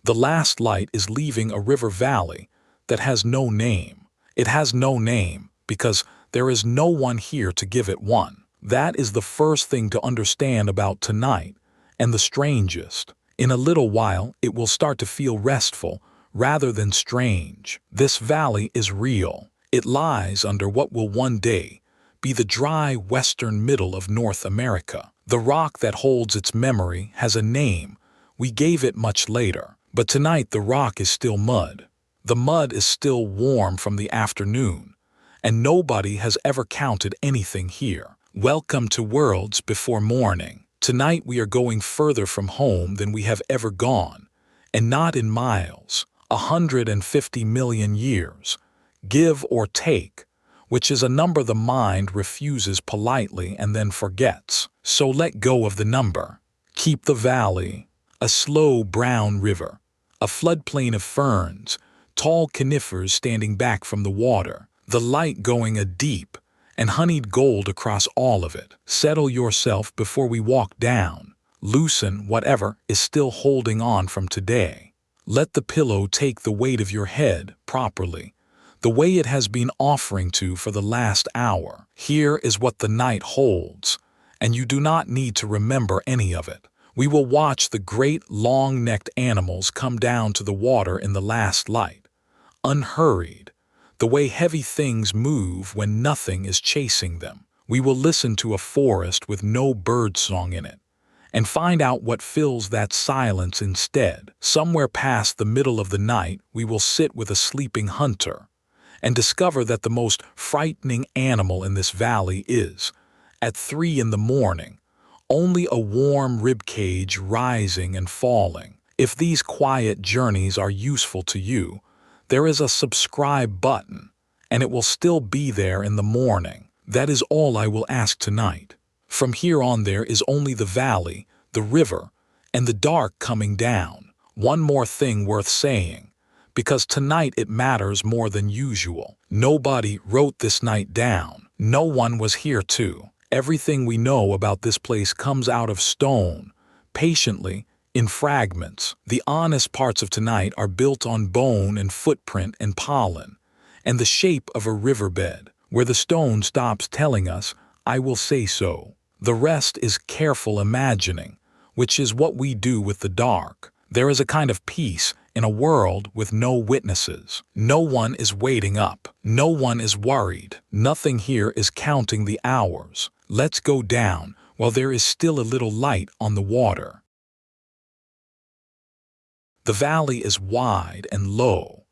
The last light is leaving a river valley that has no name. It has no name because there is no one here to give it one. That is the first thing to understand about tonight, and the strangest. In a little while, it will start to feel restful rather than strange. This valley is real. It lies under what will one day be the dry western middle of North America. The rock that holds its memory has a name. We gave it much later. But tonight the rock is still mud. The mud is still warm from the afternoon, and nobody has ever counted anything here. Welcome to Worlds Before Morning. Tonight we are going further from home than we have ever gone, and not in miles, 150 million years, give or take, which is a number the mind refuses politely and then forgets. So let go of the number. Keep the valley, a slow brown river, a floodplain of ferns, tall conifers standing back from the water, the light going a deep and honeyed gold across all of it. Settle yourself before we walk down. Loosen whatever is still holding on from today. Let the pillow take the weight of your head properly, the way it has been offering to for the last hour. Here is what the night holds, and you do not need to remember any of it. We will watch the great long-necked animals come down to the water in the last light, unhurried, the way heavy things move when nothing is chasing them. We will listen to a forest with no birdsong in it, and find out what fills that silence instead. Somewhere past the middle of the night, we will sit with a sleeping hunter, and discover that the most frightening animal in this valley is, at 3 in the morning, only a warm ribcage rising and falling. If these quiet journeys are useful to you, there is a subscribe button, and it will still be there in the morning. That is all I will ask tonight. From here on there is only the valley, the river, and the dark coming down. One more thing worth saying, because tonight it matters more than usual. Nobody wrote this night down. No one was here to. Everything we know about this place comes out of stone, patiently, in fragments. The honest parts of tonight are built on bone and footprint and pollen, and the shape of a riverbed, where the stone stops telling us, "I will say so." The rest is careful imagining, which is what we do with the dark. There is a kind of peace in a world with no witnesses. No one is waiting up. No one is worried. Nothing here is counting the hours. Let's go down while there is still a little light on the water. The valley is wide and low,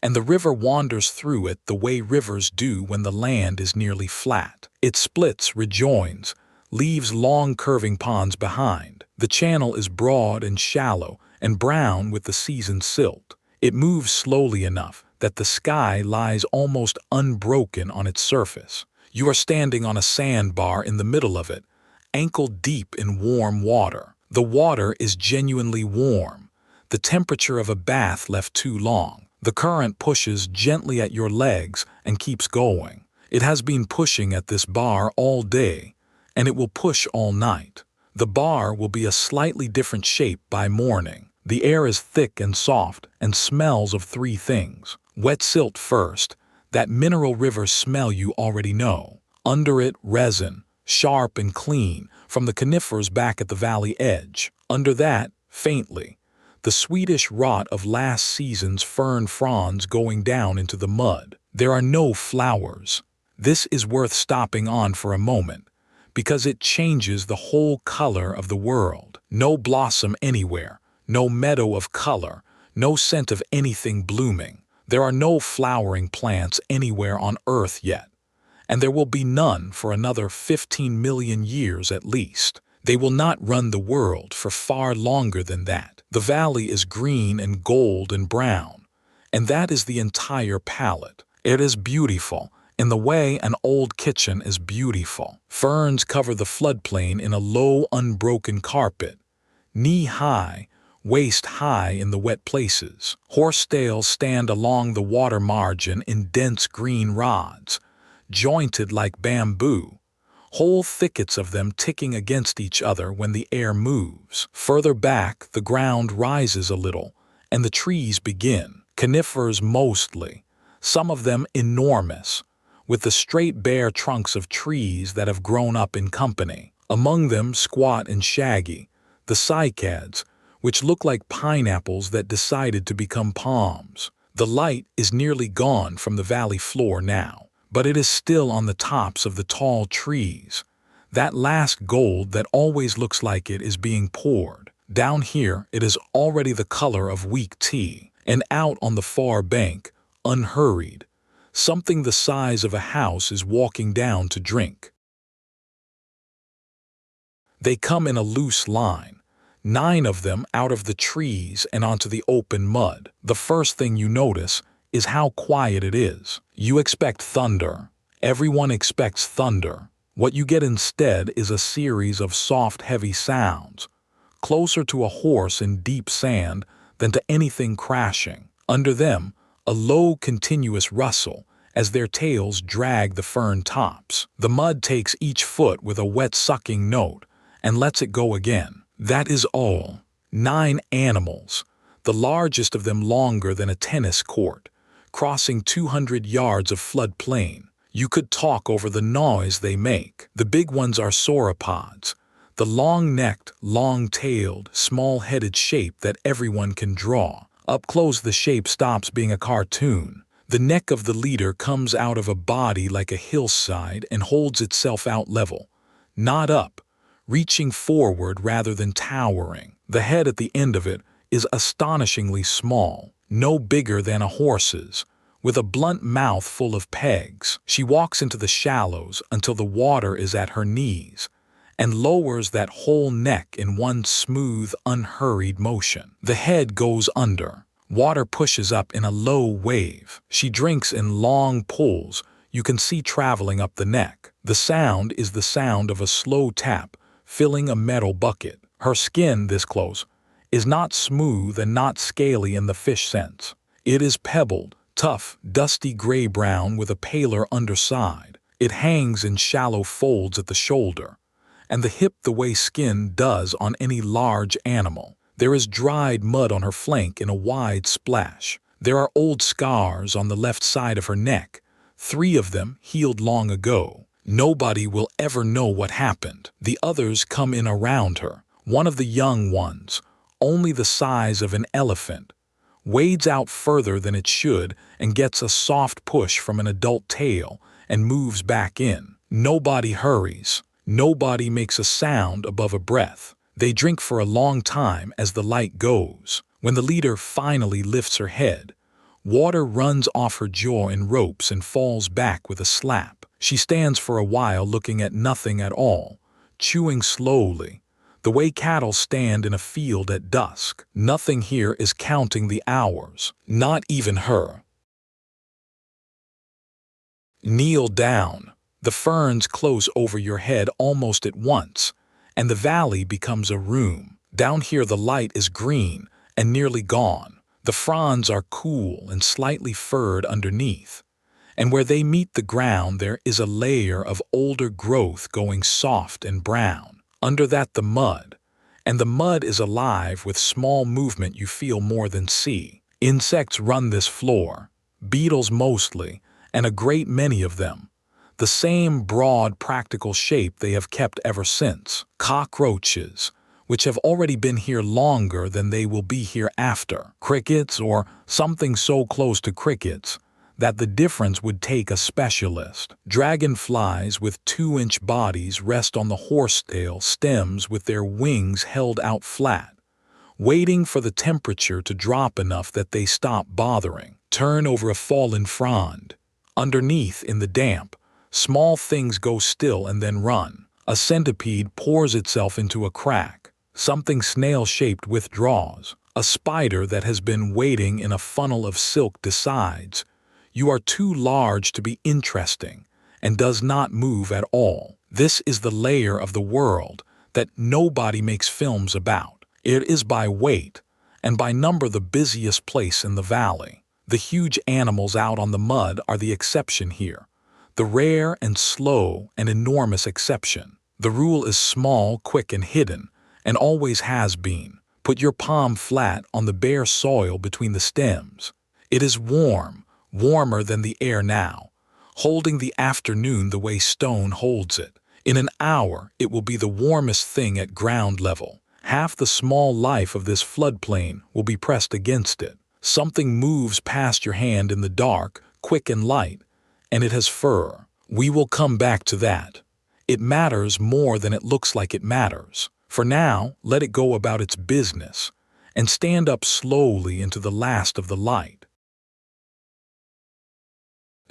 and the river wanders through it the way rivers do when the land is nearly flat. It splits, rejoins, leaves long curving ponds behind. The channel is broad and shallow and brown with the seasoned silt. It moves slowly enough that the sky lies almost unbroken on its surface. You are standing on a sandbar in the middle of it, ankle deep in warm water. The water is genuinely warm, the temperature of a bath left too long. The current pushes gently at your legs and keeps going. It has been pushing at this bar all day, and it will push all night. The bar will be a slightly different shape by morning. The air is thick and soft and smells of 3 things. Wet silt first, that mineral river smell you already know. Under it, resin, sharp and clean, from the conifers back at the valley edge. Under that, faintly, the sweetish rot of last season's fern fronds going down into the mud. There are no flowers. This is worth stopping on for a moment, because it changes the whole color of the world. No blossom anywhere, no meadow of color, no scent of anything blooming. There are no flowering plants anywhere on Earth yet, and there will be none for another 15 million years at least. They will not run the world for far longer than that. The valley is green and gold and brown, and that is the entire palette. It is beautiful, in the way an old kitchen is beautiful. Ferns cover the floodplain in a low, unbroken carpet, knee-high, waist-high in the wet places. Horsetails stand along the water margin in dense green rods, jointed like bamboo, whole thickets of them ticking against each other when the air moves. Further back, the ground rises a little, and the trees begin. Conifers mostly, some of them enormous, with the straight bare trunks of trees that have grown up in company. Among them, squat and shaggy, the cycads, which look like pineapples that decided to become palms. The light is nearly gone from the valley floor now, but it is still on the tops of the tall trees. That last gold that always looks like it is being poured. Down here, it is already the color of weak tea, and out on the far bank, unhurried, something the size of a house is walking down to drink. They come in a loose line, 9 of them out of the trees and onto the open mud. The first thing you notice is how quiet it is. You expect thunder. Everyone expects thunder. What you get instead is a series of soft, heavy sounds, closer to a horse in deep sand than to anything crashing. Under them, a low, continuous rustle as their tails drag the fern tops. The mud takes each foot with a wet, sucking note and lets it go again. That is all. 9 animals, the largest of them longer than a tennis court, crossing 200 yards of floodplain. You could talk over the noise they make. The big ones are sauropods, the long-necked, long-tailed, small-headed shape that everyone can draw. Up close, the shape stops being a cartoon. The neck of the leader comes out of a body like a hillside and holds itself out level, not up, reaching forward rather than towering. The head at the end of it is astonishingly small, no bigger than a horse's, with a blunt mouth full of pegs. She walks into the shallows until the water is at her knees, and lowers that whole neck in one smooth, unhurried motion. The head goes under. Water pushes up in a low wave. She drinks in long pulls you can see traveling up the neck. The sound is the sound of a slow tap filling a metal bucket. Her skin, this close, is not smooth and not scaly in the fish sense. It is pebbled, tough, dusty gray-brown with a paler underside. It hangs in shallow folds at the shoulder, and the hip the way skin does on any large animal. There is dried mud on her flank in a wide splash. There are old scars on the left side of her neck, 3 of them healed long ago. Nobody will ever know what happened. The others come in around her. One of the young ones, only the size of an elephant, wades out further than it should and gets a soft push from an adult tail and moves back in. Nobody hurries. Nobody makes a sound above a breath. They drink for a long time as the light goes. When the leader finally lifts her head, water runs off her jaw in ropes and falls back with a slap. She stands for a while looking at nothing at all, chewing slowly, the way cattle stand in a field at dusk. Nothing here is counting the hours, not even her. Kneel down. The ferns close over your head almost at once, and the valley becomes a room. Down here the light is green and nearly gone. The fronds are cool and slightly furred underneath, and where they meet the ground there is a layer of older growth going soft and brown. Under that the mud, and the mud is alive with small movement you feel more than see. Insects run this floor, beetles mostly, and a great many of them. The same broad, practical shape they have kept ever since. Cockroaches, which have already been here longer than they will be here after. Crickets, or something so close to crickets that the difference would take a specialist. Dragonflies with 2-inch bodies rest on the horsetail stems with their wings held out flat, waiting for the temperature to drop enough that they stop bothering. Turn over a fallen frond. Underneath, in the damp, small things go still and then run. A centipede pours itself into a crack. Something snail-shaped withdraws. A spider that has been waiting in a funnel of silk decides you are too large to be interesting and does not move at all. This is the layer of the world that nobody makes films about. It is by weight and by number the busiest place in the valley. The huge animals out on the mud are the exception here, the rare and slow and enormous exception. The rule is small, quick, and hidden, and always has been. Put your palm flat on the bare soil between the stems. It is warm, warmer than the air now, holding the afternoon the way stone holds it. In an hour, it will be the warmest thing at ground level. Half the small life of this floodplain will be pressed against it. Something moves past your hand in the dark, quick and light, and it has fur. We will come back to that. It matters more than it looks like it matters. For now, let it go about its business, and stand up slowly into the last of the light.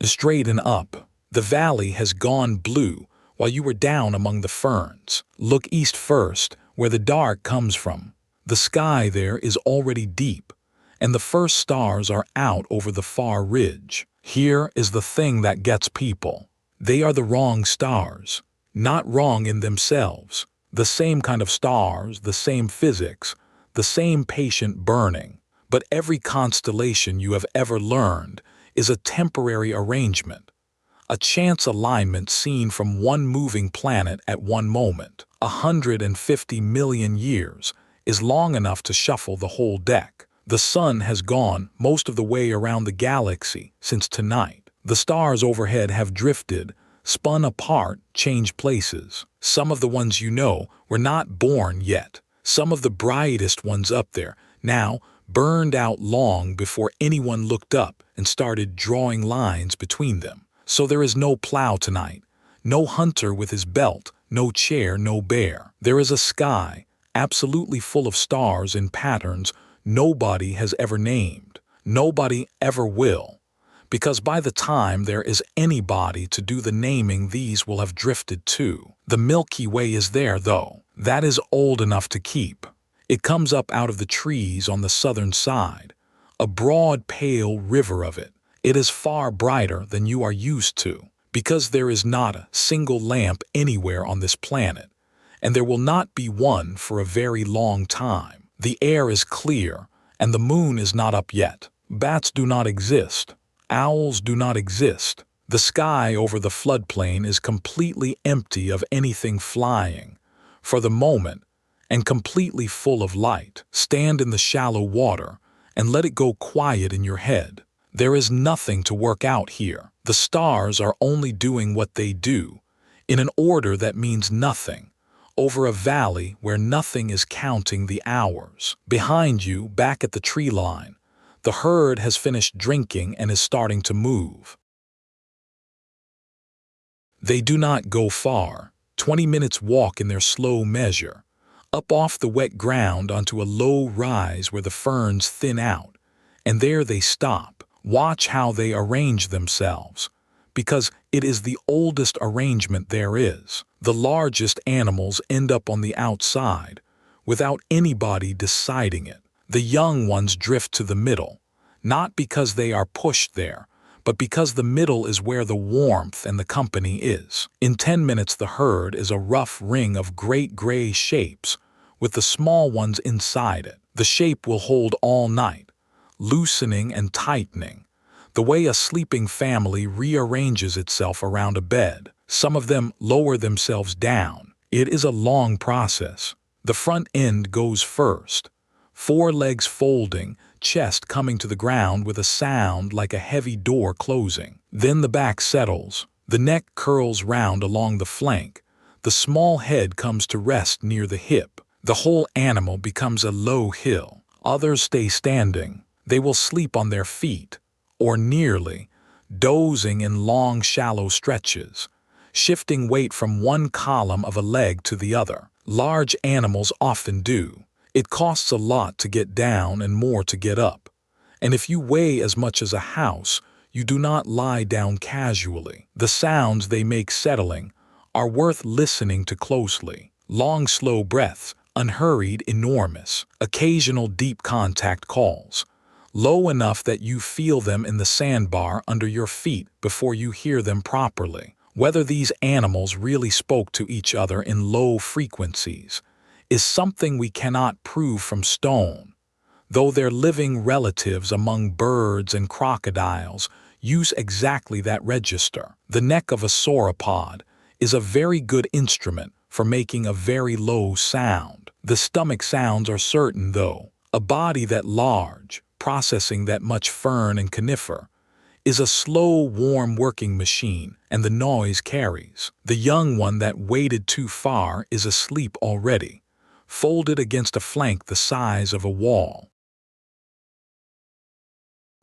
Straighten up. The valley has gone blue while you were down among the ferns. Look east first, where the dark comes from. The sky there is already deep, and the first stars are out over the far ridge. Here is the thing that gets people. They are the wrong stars. Not wrong in themselves. The same kind of stars, the same physics, the same patient burning. But every constellation you have ever learned is a temporary arrangement, a chance alignment seen from one moving planet at one moment. 150 million years is long enough to shuffle the whole deck. The sun has gone most of the way around the galaxy since tonight. The stars overhead have drifted, spun apart, changed places. Some of the ones you know were not born yet. Some of the brightest ones up there now burned out long before anyone looked up and started drawing lines between them. So there is no plow tonight, no hunter with his belt, no chair, no bear. There is a sky, absolutely full of stars in patterns nobody has ever named. Nobody ever will. Because by the time there is anybody to do the naming, these will have drifted too. The Milky Way is there, though. That is old enough to keep. It comes up out of the trees on the southern side, a broad, pale river of it. It is far brighter than you are used to, because there is not a single lamp anywhere on this planet, and there will not be one for a very long time. The air is clear, and the moon is not up yet. Bats do not exist. Owls do not exist. The sky over the floodplain is completely empty of anything flying, for the moment, and completely full of light. Stand in the shallow water and let it go quiet in your head. There is nothing to work out here. The stars are only doing what they do, in an order that means nothing, over a valley where nothing is counting the hours. Behind you, back at the tree line, the herd has finished drinking and is starting to move. They do not go far, 20 minutes walk in their slow measure, up off the wet ground onto a low rise where the ferns thin out, and there they stop. Watch how they arrange themselves, because it is the oldest arrangement there is. The largest animals end up on the outside, without anybody deciding it. The young ones drift to the middle, not because they are pushed there, but because the middle is where the warmth and the company is. In 10 minutes the herd is a rough ring of great gray shapes, with the small ones inside it. The shape will hold all night, loosening and tightening, the way a sleeping family rearranges itself around a bed. Some of them lower themselves down. It is a long process. The front end goes first, 4 legs folding, chest coming to the ground with a sound like a heavy door closing. Then the back settles, the neck curls round along the flank, the small head comes to rest near the hip. The whole animal becomes a low hill. Others stay standing. They will sleep on their feet, or nearly, dozing in long, shallow stretches, shifting weight from one column of a leg to the other. Large animals often do. It costs a lot to get down and more to get up. And if you weigh as much as a house, you do not lie down casually. The sounds they make settling are worth listening to closely. Long, slow breaths, unhurried, enormous. Occasional deep contact calls, low enough that you feel them in the sandbar under your feet before you hear them properly. Whether these animals really spoke to each other in low frequencies is something we cannot prove from stone, though their living relatives among birds and crocodiles use exactly that register. The neck of a sauropod is a very good instrument for making a very low sound. The stomach sounds are certain, though. A body that large, processing that much fern and conifer, is a slow, warm working machine, and the noise carries. The young one that waded too far is asleep already, folded against a flank the size of a wall.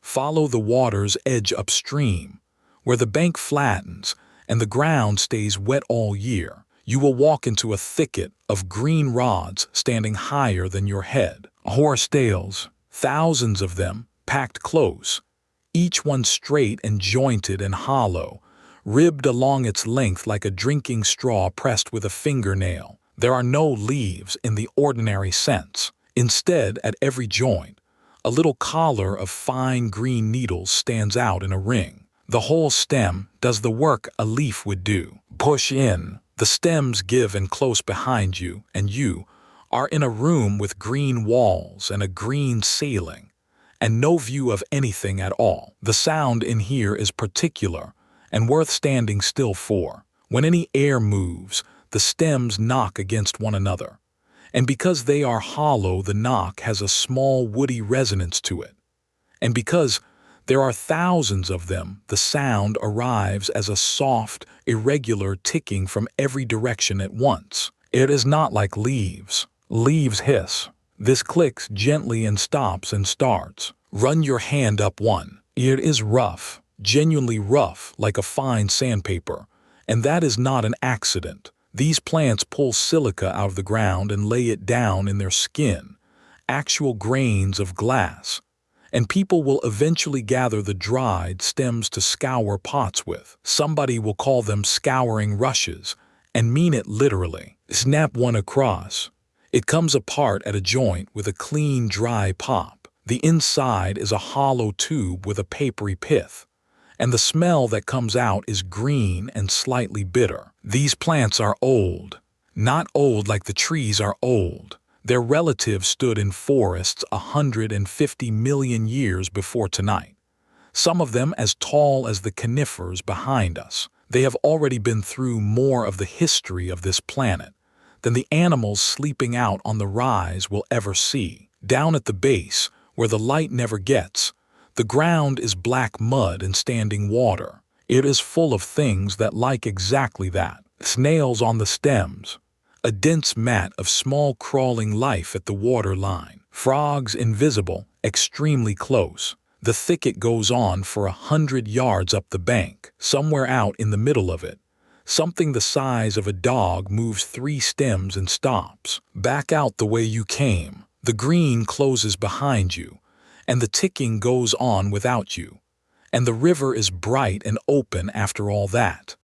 Follow the water's edge upstream, where the bank flattens and the ground stays wet all year. You will walk into a thicket of green rods standing higher than your head. Horsetails, thousands of them, packed close, each one straight and jointed and hollow, ribbed along its length like a drinking straw pressed with a fingernail. There are no leaves in the ordinary sense. Instead, at every joint, a little collar of fine green needles stands out in a ring. The whole stem does the work a leaf would do. Push in. The stems give in close behind you, and you are in a room with green walls and a green ceiling, and no view of anything at all. The sound in here is particular and worth standing still for. When any air moves, the stems knock against one another, and because they are hollow, the knock has a small woody resonance to it. And because there are thousands of them, the sound arrives as a soft, irregular ticking from every direction at once. It is not like leaves. Leaves hiss. This clicks gently and stops and starts. Run your hand up one. It is rough, genuinely rough, like a fine sandpaper, and that is not an accident. These plants pull silica out of the ground and lay it down in their skin, actual grains of glass, and people will eventually gather the dried stems to scour pots with. Somebody will call them scouring rushes, and mean it literally. Snap one across. It comes apart at a joint with a clean, dry pop. The inside is a hollow tube with a papery pith, and the smell that comes out is green and slightly bitter. These plants are old. Not old like the trees are old. Their relatives stood in forests 150 million years before tonight, some of them as tall as the conifers behind us. They have already been through more of the history of this planet than the animals sleeping out on the rise will ever see. Down at the base, where the light never gets, the ground is black mud and standing water. It is full of things that like exactly that. Snails on the stems, a dense mat of small crawling life at the water line. Frogs invisible, extremely close. The thicket goes on for 100 yards up the bank. Somewhere out in the middle of it, something the size of a dog moves 3 stems and stops. Back out the way you came. The green closes behind you, and the ticking goes on without you, and the river is bright and open after all that.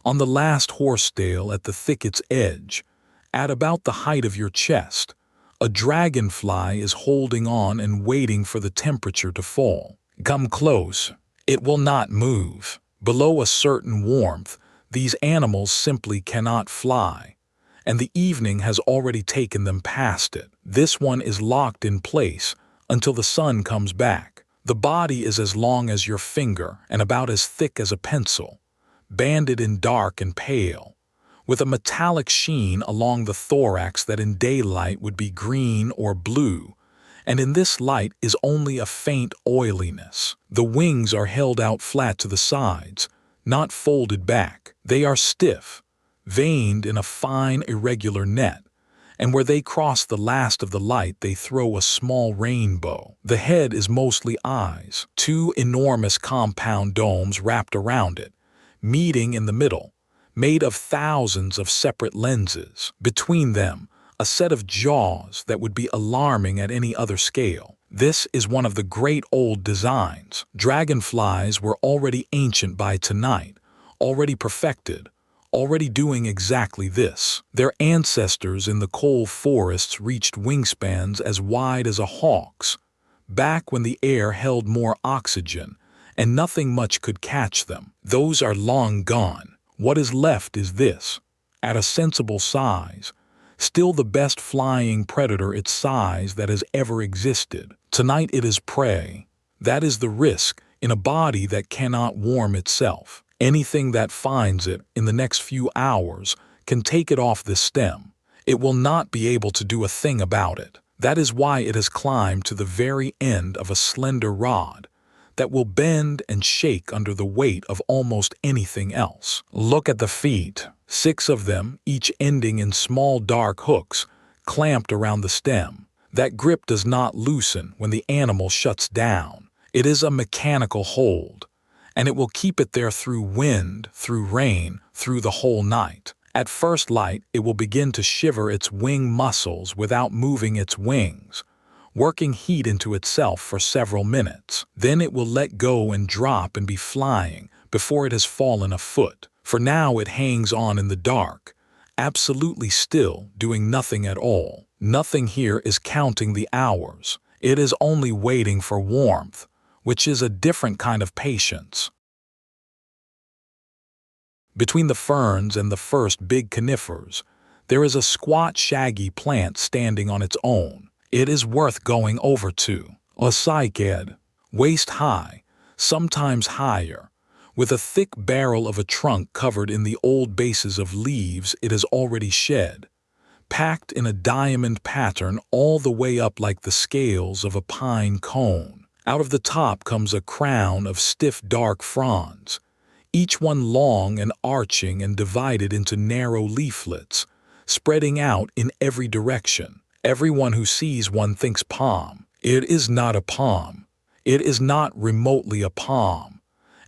On the last horsetail at the thicket's edge, at about the height of your chest, a dragonfly is holding on and waiting for the temperature to fall. Come close. It will not move. Below a certain warmth, these animals simply cannot fly, and the evening has already taken them past it. This one is locked in place until the sun comes back. The body is as long as your finger and about as thick as a pencil, banded in dark and pale, with a metallic sheen along the thorax that in daylight would be green or blue, and in this light is only a faint oiliness. The wings are held out flat to the sides, not folded back. They are stiff, veined in a fine irregular net, and where they cross the last of the light they throw a small rainbow. The head is mostly eyes, 2 enormous compound domes wrapped around it, meeting in the middle, made of thousands of separate lenses. Between them, a set of jaws that would be alarming at any other scale. This is one of the great old designs. Dragonflies were already ancient by tonight, already perfected, already doing exactly this. Their ancestors in the coal forests reached wingspans as wide as a hawk's, back when the air held more oxygen and nothing much could catch them. Those are long gone. What is left is this, at a sensible size, still the best flying predator its size that has ever existed. Tonight it is prey. That is the risk in a body that cannot warm itself. Anything that finds it in the next few hours can take it off this stem. It will not be able to do a thing about it. That is why it has climbed to the very end of a slender rod that will bend and shake under the weight of almost anything else. Look at the feet, 6 of them, each ending in small dark hooks, clamped around the stem. That grip does not loosen when the animal shuts down. It is a mechanical hold, and it will keep it there through wind, through rain, through the whole night. At first light, it will begin to shiver its wing muscles without moving its wings, working heat into itself for several minutes. Then it will let go and drop and be flying before it has fallen a foot. For now it hangs on in the dark, absolutely still, doing nothing at all. Nothing here is counting the hours. It is only waiting for warmth, which is a different kind of patience. Between the ferns and the first big conifers, there is a squat, shaggy plant standing on its own. It is worth going over to. A cycad, waist-high, sometimes higher, with a thick barrel of a trunk covered in the old bases of leaves it has already shed, packed in a diamond pattern all the way up like the scales of a pine cone. Out of the top comes a crown of stiff dark fronds, each one long and arching and divided into narrow leaflets, spreading out in every direction. Everyone who sees one thinks palm. It is not a palm. It is not remotely a palm.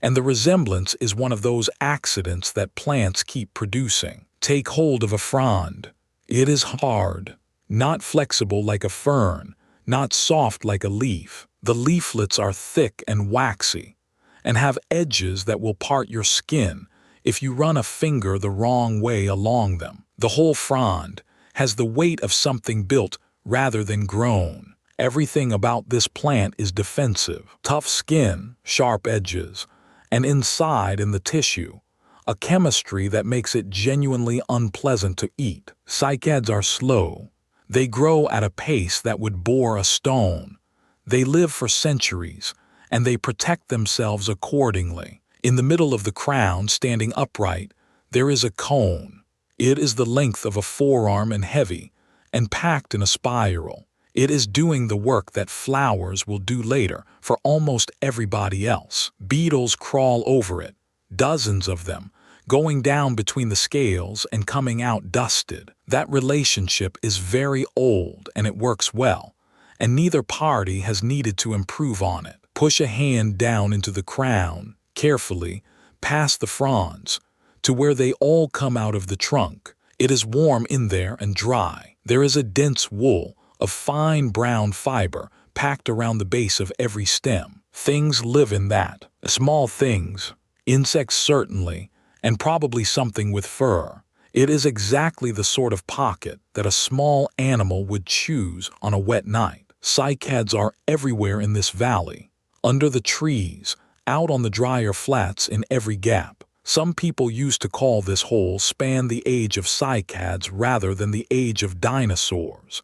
And the resemblance is one of those accidents that plants keep producing. Take hold of a frond. It is hard, not flexible like a fern, not soft like a leaf. The leaflets are thick and waxy, and have edges that will part your skin if you run a finger the wrong way along them. The whole frond has the weight of something built rather than grown. Everything about this plant is defensive. Tough skin, sharp edges, and inside in the tissue, a chemistry that makes it genuinely unpleasant to eat. Cycads are slow. They grow at a pace that would bore a stone. They live for centuries, and they protect themselves accordingly. In the middle of the crown, standing upright, there is a cone. It is the length of a forearm and heavy, and packed in a spiral. It is doing the work that flowers will do later for almost everybody else. Beetles crawl over it, dozens of them, going down between the scales and coming out dusted. That relationship is very old and it works well, and neither party has needed to improve on it. Push a hand down into the crown, carefully, past the fronds, to where they all come out of the trunk. It is warm in there and dry. There is a dense wool of fine brown fiber packed around the base of every stem. Things live in that. Small things, insects certainly, and probably something with fur. It is exactly the sort of pocket that a small animal would choose on a wet night. Cycads are everywhere in this valley, under the trees, out on the drier flats in every gap. Some people used to call this whole span the age of cycads rather than the age of dinosaurs.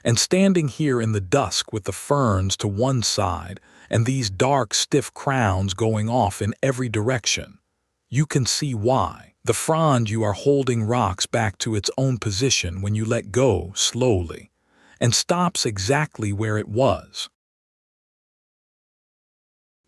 And standing here in the dusk with the ferns to one side and these dark, stiff crowns going off in every direction, you can see why. The frond you are holding rocks back to its own position when you let go slowly, and stops exactly where it was.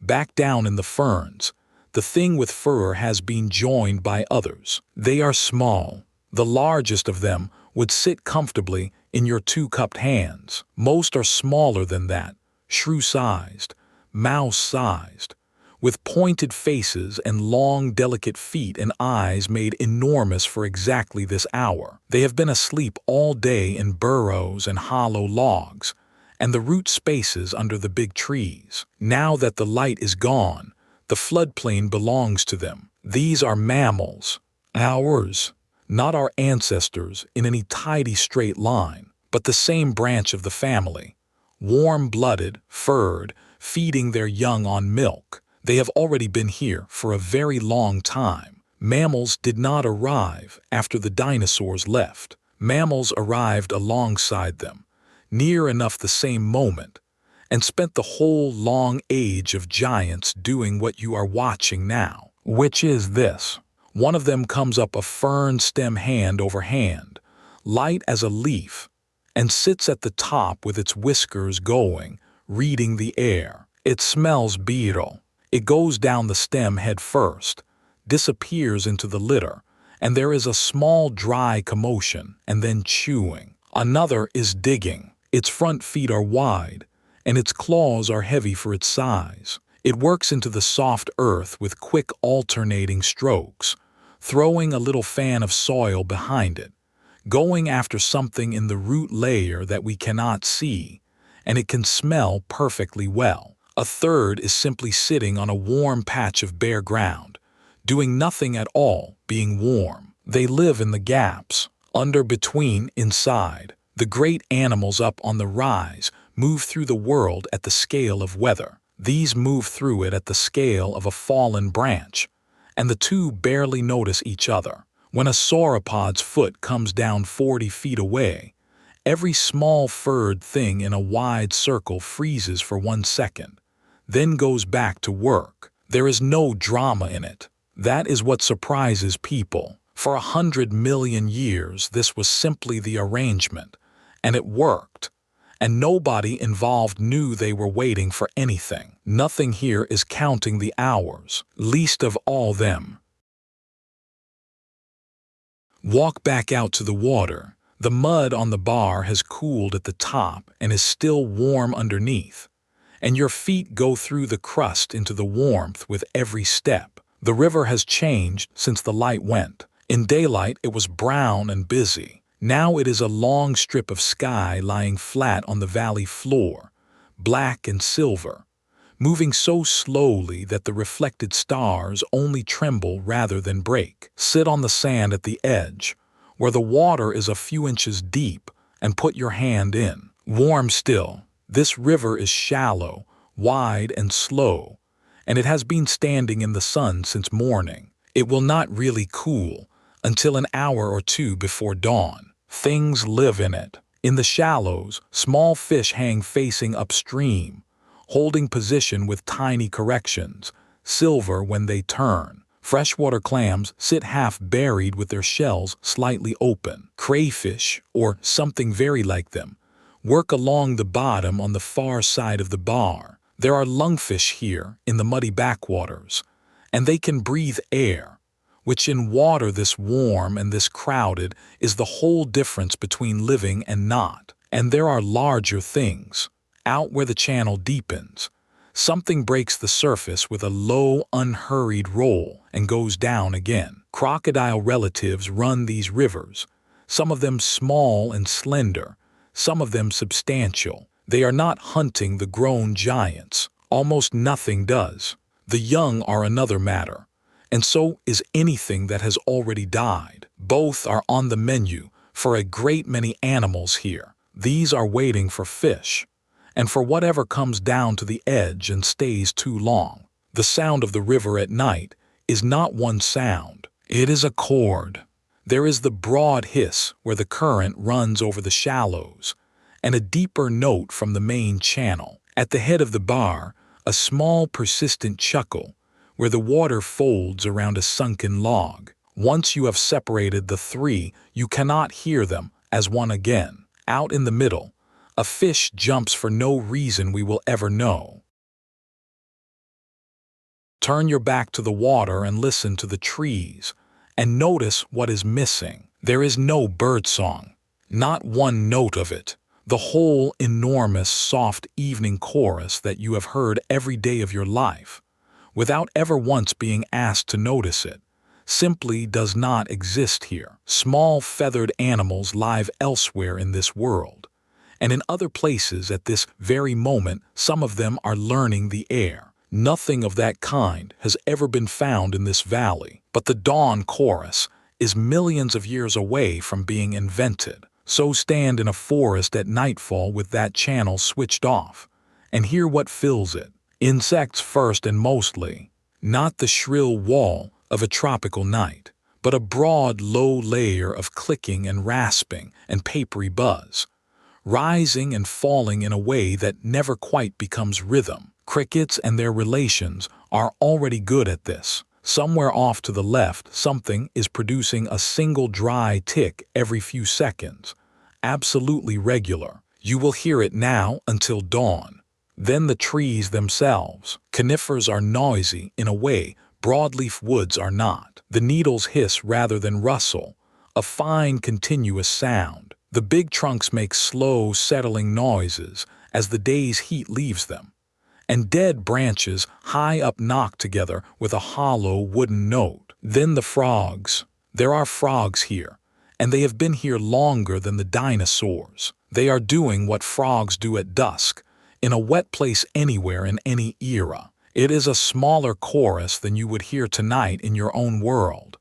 Back down in the ferns, the thing with fur has been joined by others. They are small. The largest of them would sit comfortably in your 2-cupped hands. Most are smaller than that, shrew-sized, mouse-sized, with pointed faces and long, delicate feet and eyes made enormous for exactly this hour. They have been asleep all day in burrows and hollow logs, and the root spaces under the big trees. Now that the light is gone, the floodplain belongs to them. These are mammals, ours, not our ancestors in any tidy straight line, but the same branch of the family, warm-blooded, furred, feeding their young on milk. They have already been here for a very long time. Mammals did not arrive after the dinosaurs left. Mammals arrived alongside them, near enough the same moment, and spent the whole long age of giants doing what you are watching now, which is this. One of them comes up a fern stem hand over hand, light as a leaf, and sits at the top with its whiskers going, reading the air. It smells beetle. It goes down the stem head first, disappears into the litter, and there is a small dry commotion and then chewing. Another is digging. Its front feet are wide, and its claws are heavy for its size. It works into the soft earth with quick alternating strokes, throwing a little fan of soil behind it, going after something in the root layer that we cannot see, and it can smell perfectly well. A third is simply sitting on a warm patch of bare ground, doing nothing at all, being warm. They live in the gaps, under, between, inside. The great animals up on the rise move through the world at the scale of weather. These move through it at the scale of a fallen branch, and the two barely notice each other. When a sauropod's foot comes down 40 feet away, every small furred thing in a wide circle freezes for 1 second, then goes back to work. There is no drama in it. That is what surprises people. For 100 million years, this was simply the arrangement, and it worked. And nobody involved knew they were waiting for anything. Nothing here is counting the hours, least of all them. Walk back out to the water. The mud on the bar has cooled at the top and is still warm underneath, and your feet go through the crust into the warmth with every step. The river has changed since the light went. In daylight, it was brown and busy. Now it is a long strip of sky lying flat on the valley floor, black and silver, moving so slowly that the reflected stars only tremble rather than break. Sit on the sand at the edge, where the water is a few inches deep, and put your hand in. Warm still. This river is shallow, wide and slow, and it has been standing in the sun since morning. It will not really cool until an hour or two before dawn. Things live in it. In the shallows, small fish hang facing upstream, holding position with tiny corrections, silver when they turn. Freshwater clams sit half buried with their shells slightly open. Crayfish, or something very like them, work along the bottom on the far side of the bar. There are lungfish here in the muddy backwaters, and they can breathe air, which in water this warm and this crowded is the whole difference between living and not. And there are larger things. Out where the channel deepens, something breaks the surface with a low, unhurried roll and goes down again. Crocodile relatives run these rivers, some of them small and slender, some of them substantial. They are not hunting the grown giants. Almost nothing does. The young are another matter, and so is anything that has already died. Both are on the menu for a great many animals here. These are waiting for fish, and for whatever comes down to the edge and stays too long. The sound of the river at night is not one sound. It is a chord. There is the broad hiss where the current runs over the shallows, and a deeper note from the main channel. At the head of the bar, a small persistent chuckle, where the water folds around a sunken log. Once you have separated the three, you cannot hear them as one again. Out in the middle, a fish jumps for no reason we will ever know. Turn your back to the water and listen to the trees, and notice what is missing. There is no birdsong, not one note of it. The whole enormous, soft evening chorus that you have heard every day of your life, without ever once being asked to notice it, simply does not exist here. Small feathered animals live elsewhere in this world, and in other places at this very moment some of them are learning the air. Nothing of that kind has ever been found in this valley, but the dawn chorus is millions of years away from being invented. So stand in a forest at nightfall with that channel switched off, and hear what fills it. Insects first and mostly, not the shrill wall of a tropical night, but a broad, low layer of clicking and rasping and papery buzz, rising and falling in a way that never quite becomes rhythm. Crickets and their relations are already good at this. Somewhere off to the left, something is producing a single dry tick every few seconds. Absolutely regular. You will hear it now until dawn. Then the trees themselves. Conifers are noisy in a way broadleaf woods are not. The needles hiss rather than rustle, a fine continuous sound. The big trunks make slow, settling noises as the day's heat leaves them. And dead branches high up knock together with a hollow wooden note. Then the frogs. There are frogs here, and they have been here longer than the dinosaurs. They are doing what frogs do at dusk, in a wet place anywhere in any era. It is a smaller chorus than you would hear tonight in your own world,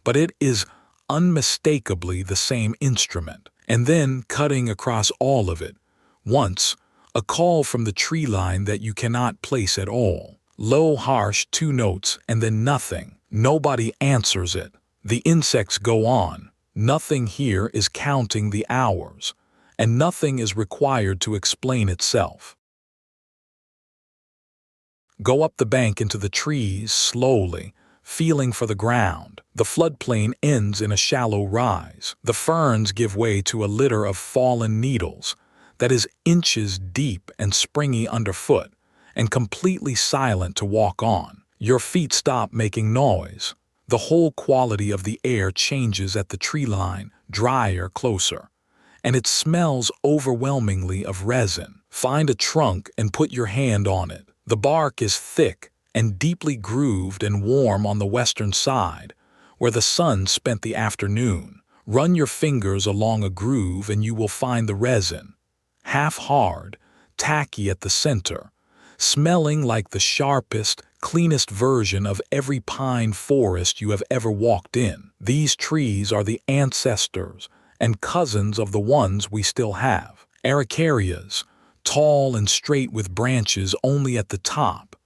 but it is unmistakably the same instrument. And then, cutting across all of it, once, a call from the tree line that you cannot place at all. Low, harsh, 2 notes, and then nothing. Nobody answers it. The insects go on. Nothing here is counting the hours, and nothing is required to explain itself. Go up the bank into the trees slowly, feeling for the ground. The floodplain ends in a shallow rise. The ferns give way to a litter of fallen needles that is inches deep and springy underfoot, and completely silent to walk on. Your feet stop making noise. The whole quality of the air changes at the tree line, drier, closer, and it smells overwhelmingly of resin. Find a trunk and put your hand on it. The bark is thick and deeply grooved and warm on the western side, where the sun spent the afternoon. Run your fingers along a groove and you will find the resin. Half hard, tacky at the center, smelling like the sharpest, cleanest version of every pine forest you have ever walked in. These trees are the ancestors and cousins of the ones we still have. Araucarias, tall and straight with branches only at the top,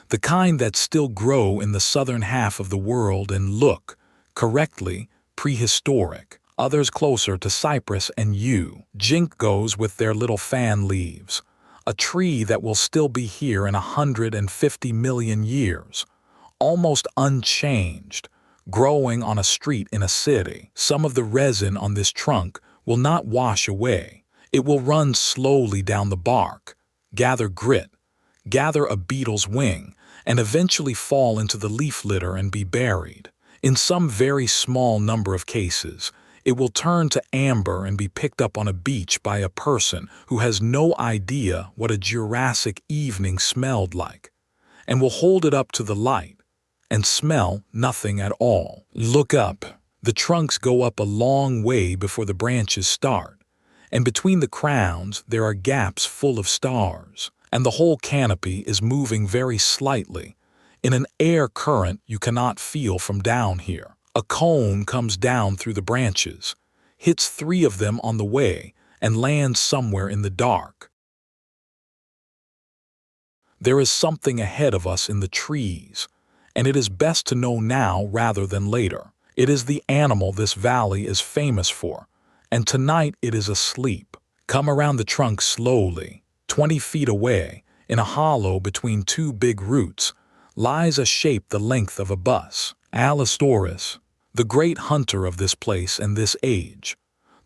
the kind that still grow in the southern half of the world and look, correctly, prehistoric. Others closer to cypress and yew. Ginkgos with their little fan leaves. A tree that will still be here in 150 million years. Almost unchanged, growing on a street in a city. Some of the resin on this trunk will not wash away. It will run slowly down the bark, gather grit, gather a beetle's wing, and eventually fall into the leaf litter and be buried. In some very small number of cases, it will turn to amber and be picked up on a beach by a person who has no idea what a Jurassic evening smelled like, and will hold it up to the light and smell nothing at all. Look up. The trunks go up a long way before the branches start, and between the crowns there are gaps full of stars, and the whole canopy is moving very slightly, in an air current you cannot feel from down here. A cone comes down through the branches, hits 3 of them on the way, and lands somewhere in the dark. There is something ahead of us in the trees, and it is best to know now rather than later. It is the animal this valley is famous for, and tonight it is asleep. Come around the trunk slowly. 20 feet away, in a hollow between 2 big roots, lies a shape the length of a bus. Allosaurus, the great hunter of this place and this age,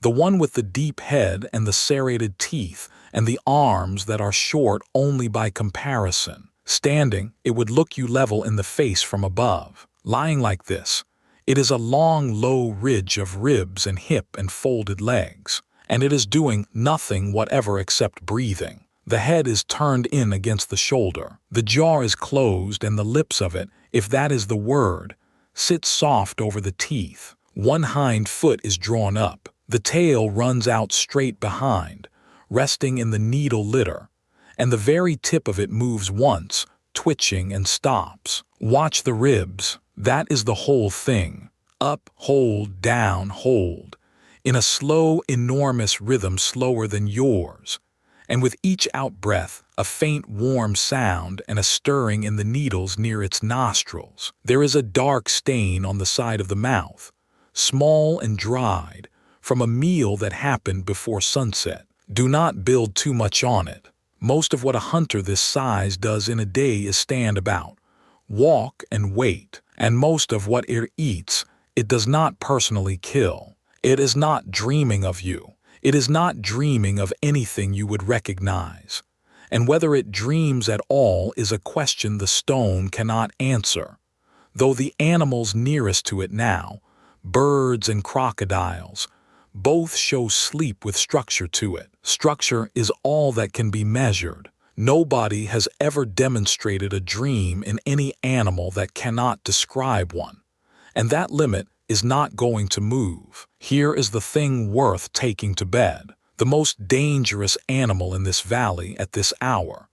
the one with the deep head and the serrated teeth and the arms that are short only by comparison. Standing, it would look you level in the face from above. Lying like this, it is a long, low ridge of ribs and hip and folded legs, and it is doing nothing whatever except breathing. The head is turned in against the shoulder. The jaw is closed and the lips of it, if that is the word, sit soft over the teeth. One hind foot is drawn up. The tail runs out straight behind, resting in the needle litter, and the very tip of it moves once, twitching and stops. Watch the ribs. That is the whole thing. Up, hold, down, hold, in a slow, enormous rhythm slower than yours. And with each out-breath, a faint warm sound and a stirring in the needles near its nostrils. There is a dark stain on the side of the mouth, small and dried, from a meal that happened before sunset. Do not build too much on it. Most of what a hunter this size does in a day is stand about, walk and wait, And most of what it eats, it does not personally kill. It is not dreaming of you. It is not dreaming of anything you would recognize. And whether it dreams at all is a question the stone cannot answer. Though the animals nearest to it now, birds and crocodiles, both show sleep with structure to it. Structure is all that can be measured. Nobody has ever demonstrated a dream in any animal that cannot describe one. And that limit is not going to move. Here is the thing worth taking to bed. The most dangerous animal in this valley at this hour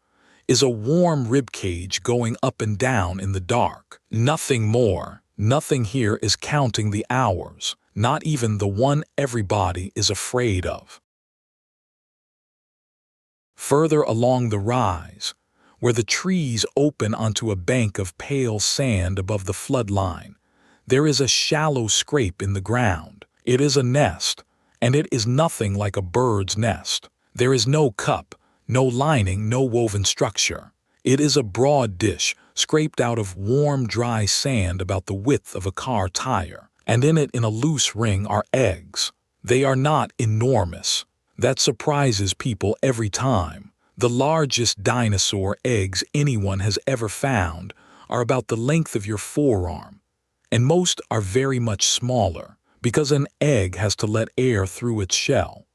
is a warm ribcage going up and down in the dark. Nothing more. Nothing here is counting the hours, not even the one everybody is afraid of. Further along the rise, where the trees open onto a bank of pale sand above the flood line, there is a shallow scrape in the ground. It is a nest, and it is nothing like a bird's nest. There is no cup, no lining, no woven structure. It is a broad dish, scraped out of warm, dry sand about the width of a car tire, and in it in a loose ring are eggs. They are not enormous. That surprises people every time. The largest dinosaur eggs anyone has ever found are about the length of your forearm, and most are very much smaller, because an egg has to let air through its shell.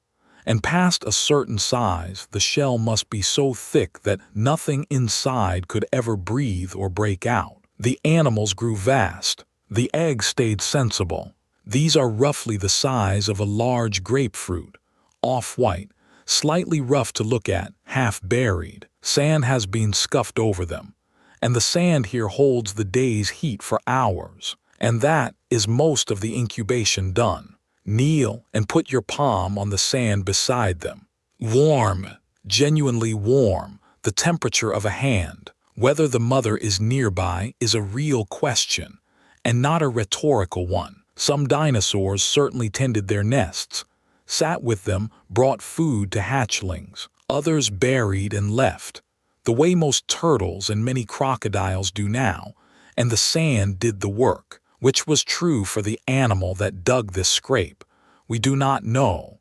And past a certain size, the shell must be so thick that nothing inside could ever breathe or break out. The animals grew vast. The eggs stayed sensible. These are roughly the size of a large grapefruit, off-white, slightly rough to look at, half buried. Sand has been scuffed over them, and the sand here holds the day's heat for hours. And that is most of the incubation done. Kneel and put your palm on the sand beside them. Warm, genuinely warm, the temperature of a hand. Whether the mother is nearby is a real question, and not a rhetorical one. Some dinosaurs certainly tended their nests, sat with them, brought food to hatchlings. Others buried and left, the way most turtles and many crocodiles do now, and the sand did the work. Which was true for the animal that dug this scrape, we do not know,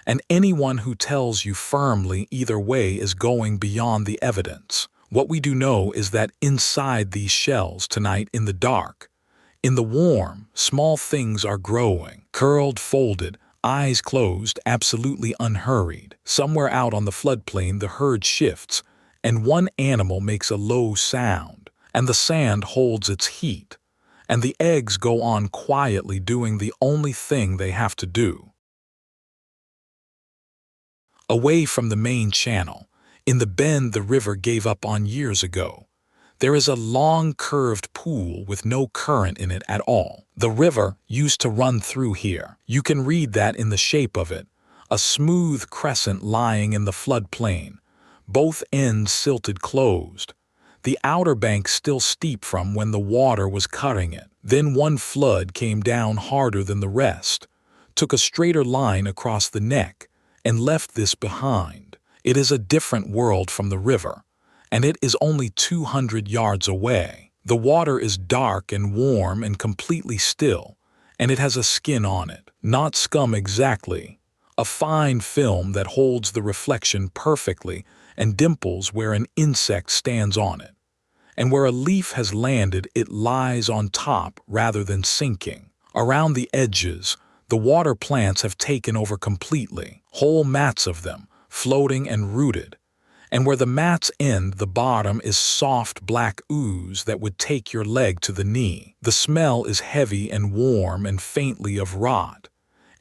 and anyone who tells you firmly either way is going beyond the evidence. What we do know is that inside these shells tonight in the dark, in the warm, small things are growing, curled, folded, eyes closed, absolutely unhurried. Somewhere out on the floodplain the herd shifts, and one animal makes a low sound, and the sand holds its heat. And the eggs go on quietly doing the only thing they have to do. Away from the main channel, in the bend the river gave up on years ago, there is a long curved pool with no current in it at all. The river used to run through here. You can read that in the shape of it, a smooth crescent lying in the floodplain, both ends silted closed. The outer bank still steep from when the water was cutting it. Then one flood came down harder than the rest, took a straighter line across the neck, and left this behind. It is a different world from the river, and it is only 200 yards away. The water is dark and warm and completely still, and it has a skin on it. Not scum exactly, a fine film that holds the reflection perfectly and dimples where an insect stands on it. And where a leaf has landed, it lies on top rather than sinking. Around the edges, the water plants have taken over completely, whole mats of them, floating and rooted. And where the mats end, the bottom is soft black ooze that would take your leg to the knee. The smell is heavy and warm and faintly of rot,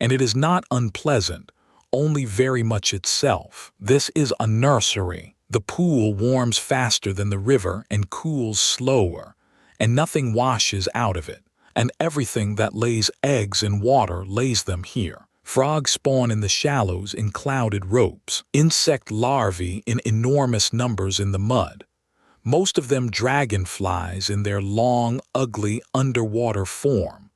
and it is not unpleasant, only very much itself. This is a nursery. The pool warms faster than the river and cools slower, and nothing washes out of it, and everything that lays eggs in water lays them here. Frogs spawn in the shallows in clouded ropes, insect larvae in enormous numbers in the mud, most of them dragonflies in their long, ugly underwater form,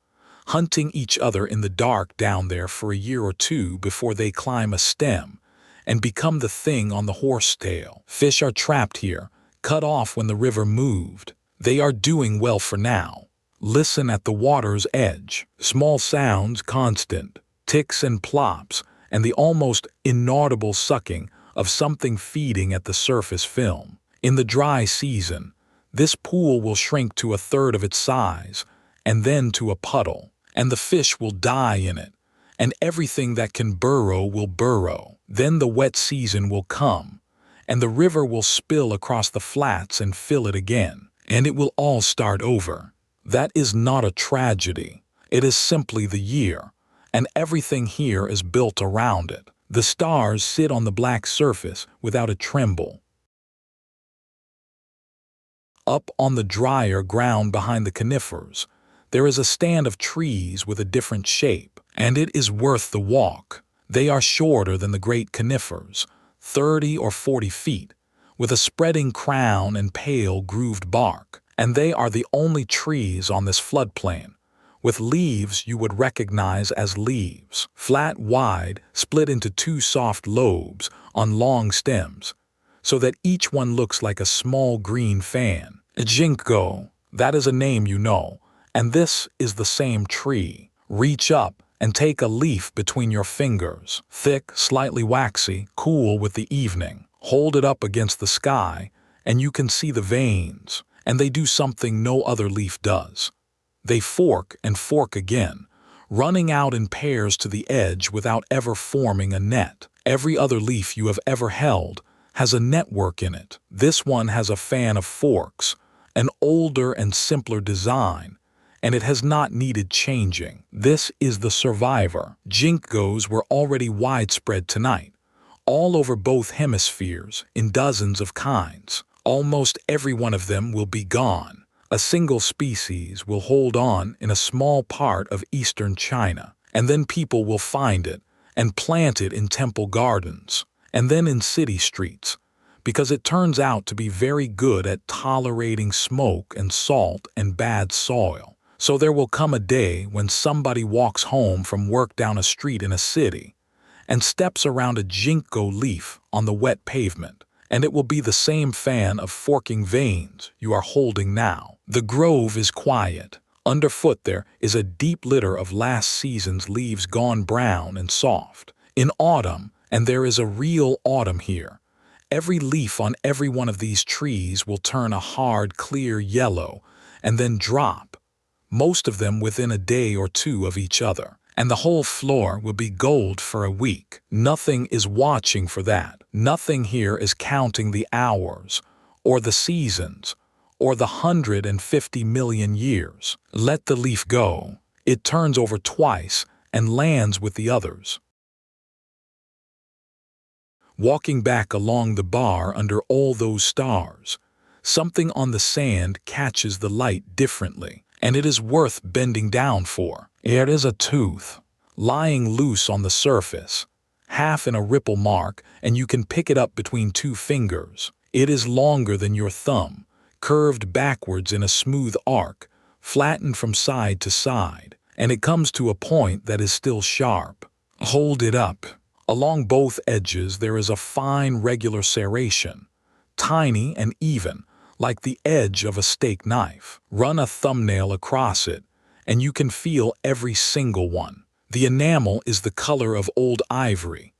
hunting each other in the dark down there for a year or two before they climb a stem and become the thing on the horsetail. Fish are trapped here, cut off when the river moved. They are doing well for now. Listen at the water's edge. Small sounds constant, ticks and plops, and the almost inaudible sucking of something feeding at the surface film. In the dry season, this pool will shrink to a third of its size, and then to a puddle, and the fish will die in it, and everything that can burrow will burrow. Then the wet season will come, and the river will spill across the flats and fill it again, and it will all start over. That is not a tragedy. It is simply the year, and everything here is built around it. The stars sit on the black surface without a tremble. Up on the drier ground behind the conifers, there is a stand of trees with a different shape, and it is worth the walk. They are shorter than the great conifers, 30 or 40 feet, with a spreading crown and pale grooved bark, and they are the only trees on this floodplain, with leaves you would recognize as leaves, flat, wide, split into two soft lobes on long stems, so that each one looks like a small green fan. Ginkgo, that is a name you know, and this is the same tree. Reach up and take a leaf between your fingers, thick, slightly waxy, cool with the evening. Hold it up against the sky, and you can see the veins, and they do something no other leaf does. They fork and fork again, running out in pairs to the edge without ever forming a net. Every other leaf you have ever held has a network in it. This one has a fan of forks, an older and simpler design, and it has not needed changing. This is the survivor. Ginkgos were already widespread tonight, all over both hemispheres, in dozens of kinds. Almost every one of them will be gone. A single species will hold on in a small part of eastern China, and then people will find it and plant it in temple gardens, and then in city streets, because it turns out to be very good at tolerating smoke and salt and bad soil. So there will come a day when somebody walks home from work down a street in a city and steps around a ginkgo leaf on the wet pavement, and it will be the same fan of forking veins you are holding now. The grove is quiet. Underfoot there is a deep litter of last season's leaves gone brown and soft. In autumn, and there is a real autumn here, every leaf on every one of these trees will turn a hard, clear yellow and then drop, most of them within a day or two of each other, and the whole floor will be gold for a week. Nothing is watching for that. Nothing here is counting the hours, or the seasons, or the 150 million years. Let the leaf go. It turns over twice and lands with the others. Walking back along the bar under all those stars, something on the sand catches the light differently, and it is worth bending down for. It is a tooth, lying loose on the surface, half in a ripple mark, and you can pick it up between two fingers. It is longer than your thumb, curved backwards in a smooth arc, flattened from side to side, and it comes to a point that is still sharp. Hold it up. Along both edges there is a fine regular serration, tiny and even, like the edge of a steak knife. Run a thumbnail across it, and you can feel every single one. The enamel is the color of old ivory,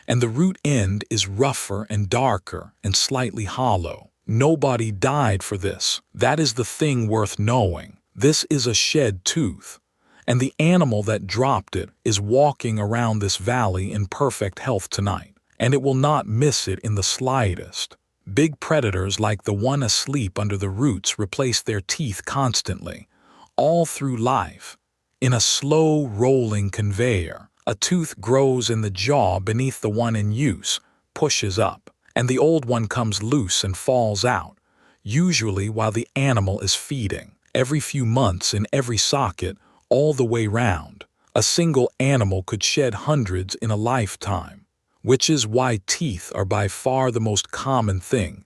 and the root end is rougher and darker and slightly hollow. Nobody died for this. That is the thing worth knowing. This is a shed tooth, and the animal that dropped it is walking around this valley in perfect health tonight, and it will not miss it in the slightest. Big predators like the one asleep under the roots replace their teeth constantly, all through life. In a slow, rolling conveyor, a tooth grows in the jaw beneath the one in use, pushes up, and the old one comes loose and falls out, usually while the animal is feeding. Every few months in every socket, all the way round, a single animal could shed hundreds in a lifetime, which is why teeth are by far the most common thing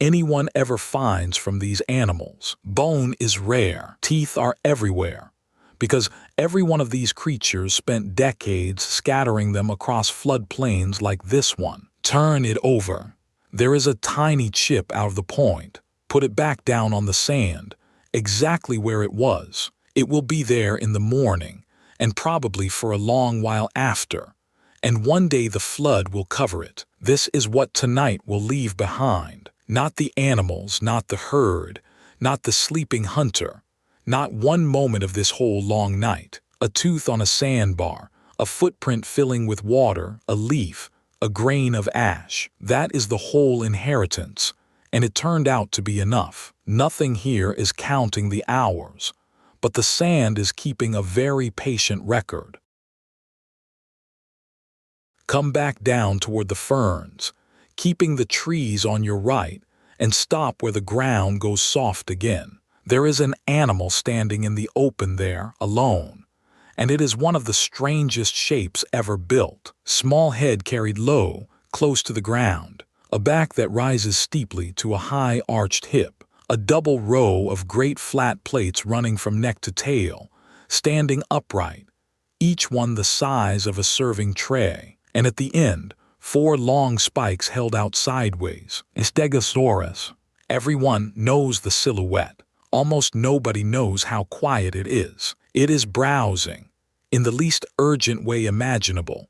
anyone ever finds from these animals. Bone is rare. Teeth are everywhere, because every one of these creatures spent decades scattering them across floodplains like this one. Turn it over. There is a tiny chip out of the point. Put it back down on the sand, exactly where it was. It will be there in the morning, and probably for a long while after. And one day the flood will cover it. This is what tonight will leave behind. Not the animals, not the herd, not the sleeping hunter. Not one moment of this whole long night. A tooth on a sandbar, a footprint filling with water, a leaf, a grain of ash. That is the whole inheritance, and it turned out to be enough. Nothing here is counting the hours, but the sand is keeping a very patient record. Come back down toward the ferns, keeping the trees on your right, and stop where the ground goes soft again. There is an animal standing in the open there, alone, and it is one of the strangest shapes ever built. Small head carried low, close to the ground, a back that rises steeply to a high arched hip, a double row of great flat plates running from neck to tail, standing upright, each one the size of a serving tray, and at the end, 4 long spikes held out sideways. Stegosaurus. Everyone knows the silhouette. Almost nobody knows how quiet it is. It is browsing, in the least urgent way imaginable,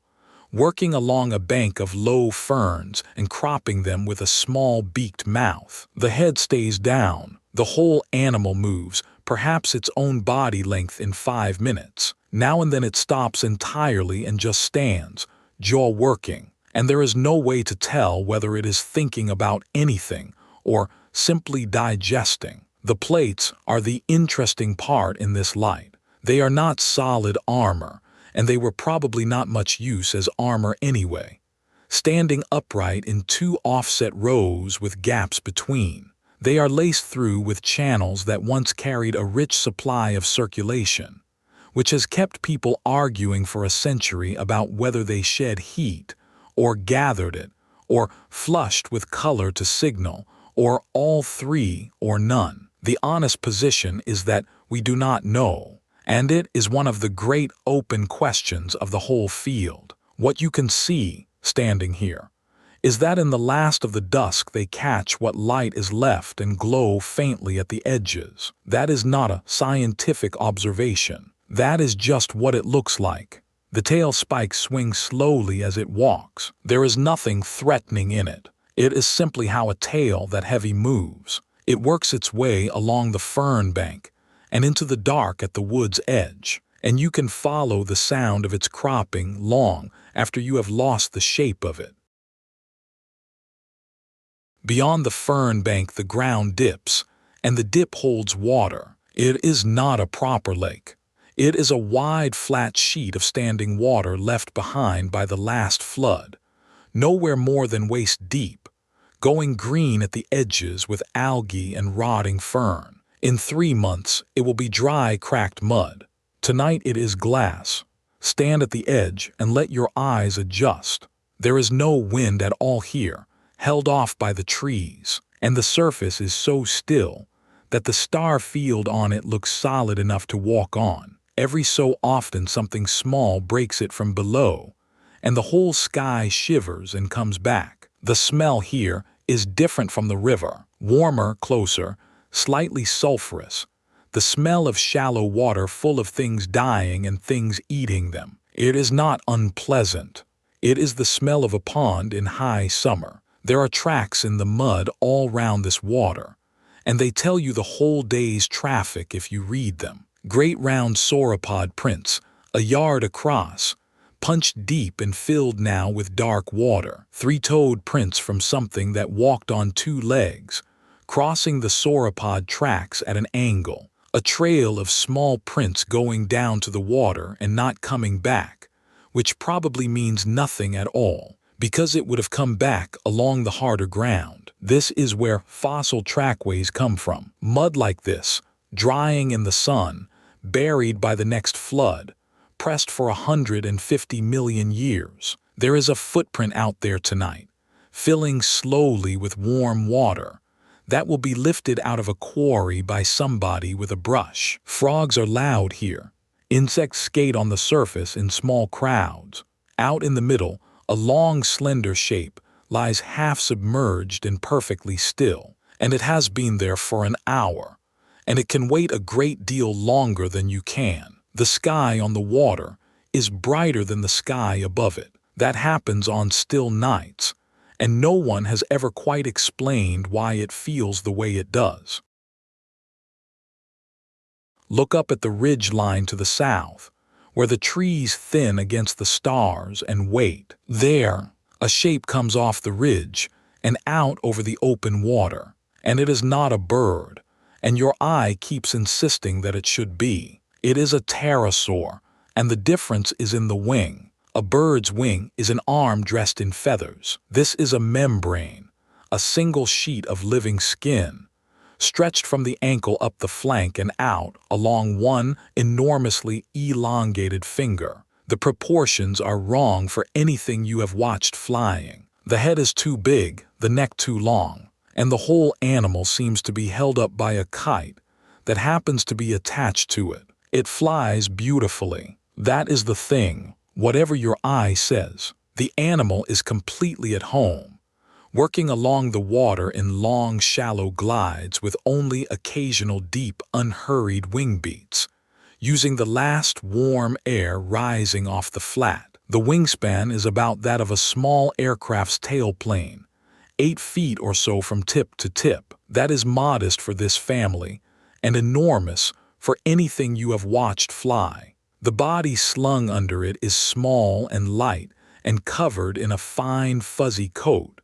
working along a bank of low ferns and cropping them with a small beaked mouth. The head stays down. The whole animal moves, perhaps its own body length in 5 minutes. Now and then it stops entirely and just stands, jaw working, and there is no way to tell whether it is thinking about anything or simply digesting. The plates are the interesting part in this light. They are not solid armor, and they were probably not much use as armor anyway. Standing upright in 2 offset rows with gaps between, they are laced through with channels that once carried a rich supply of circulation, which has kept people arguing for a century about whether they shed heat, or gathered it, or flushed with color to signal, or all 3 or none. The honest position is that we do not know, and it is one of the great open questions of the whole field. What you can see, standing here, is that in the last of the dusk they catch what light is left and glow faintly at the edges. That is not a scientific observation. That is just what it looks like. The tail spikes swing slowly as it walks. There is nothing threatening in it. It is simply how a tail that heavy moves. It works its way along the fern bank and into the dark at the wood's edge, and you can follow the sound of its cropping long after you have lost the shape of it. Beyond the fern bank the ground dips, and the dip holds water. It is not a proper lake. It is a wide, flat sheet of standing water left behind by the last flood, nowhere more than waist deep, going green at the edges with algae and rotting fern. In 3 months, it will be dry, cracked mud. Tonight it is glass. Stand at the edge and let your eyes adjust. There is no wind at all here, held off by the trees, and the surface is so still that the star field on it looks solid enough to walk on. Every so often something small breaks it from below, and the whole sky shivers and comes back. The smell here is different from the river, warmer, closer, slightly sulfurous, the smell of shallow water full of things dying and things eating them. It is not unpleasant. It is the smell of a pond in high summer. There are tracks in the mud all round this water, and they tell you the whole day's traffic if you read them. Great round sauropod prints, a yard across, punched deep and filled now with dark water. 3-toed prints from something that walked on 2 legs, crossing the sauropod tracks at an angle. A trail of small prints going down to the water and not coming back, which probably means nothing at all, because it would have come back along the harder ground. This is where fossil trackways come from. Mud like this, drying in the sun, buried by the next flood, pressed for 150 million years. There is a footprint out there tonight, filling slowly with warm water, that will be lifted out of a quarry by somebody with a brush. Frogs are loud here. Insects skate on the surface in small crowds. Out in the middle, a long, slender shape lies half submerged and perfectly still, and it has been there for an hour, and it can wait a great deal longer than you can. The sky on the water is brighter than the sky above it. That happens on still nights, and no one has ever quite explained why it feels the way it does. Look up at the ridge line to the south, where the trees thin against the stars, and wait. There, a shape comes off the ridge and out over the open water, and it is not a bird, and your eye keeps insisting that it should be. It is a pterosaur, and the difference is in the wing. A bird's wing is an arm dressed in feathers. This is a membrane, a single sheet of living skin, stretched from the ankle up the flank and out along one enormously elongated finger. The proportions are wrong for anything you have watched flying. The head is too big, the neck too long, and the whole animal seems to be held up by a kite that happens to be attached to it. It flies beautifully. That is the thing, whatever your eye says. The animal is completely at home, working along the water in long, shallow glides with only occasional deep, unhurried wing beats, using the last warm air rising off the flat. The wingspan is about that of a small aircraft's tailplane, 8 feet or so from tip to tip. That is modest for this family, and enormous for anything you have watched fly. The body slung under it is small and light and covered in a fine fuzzy coat,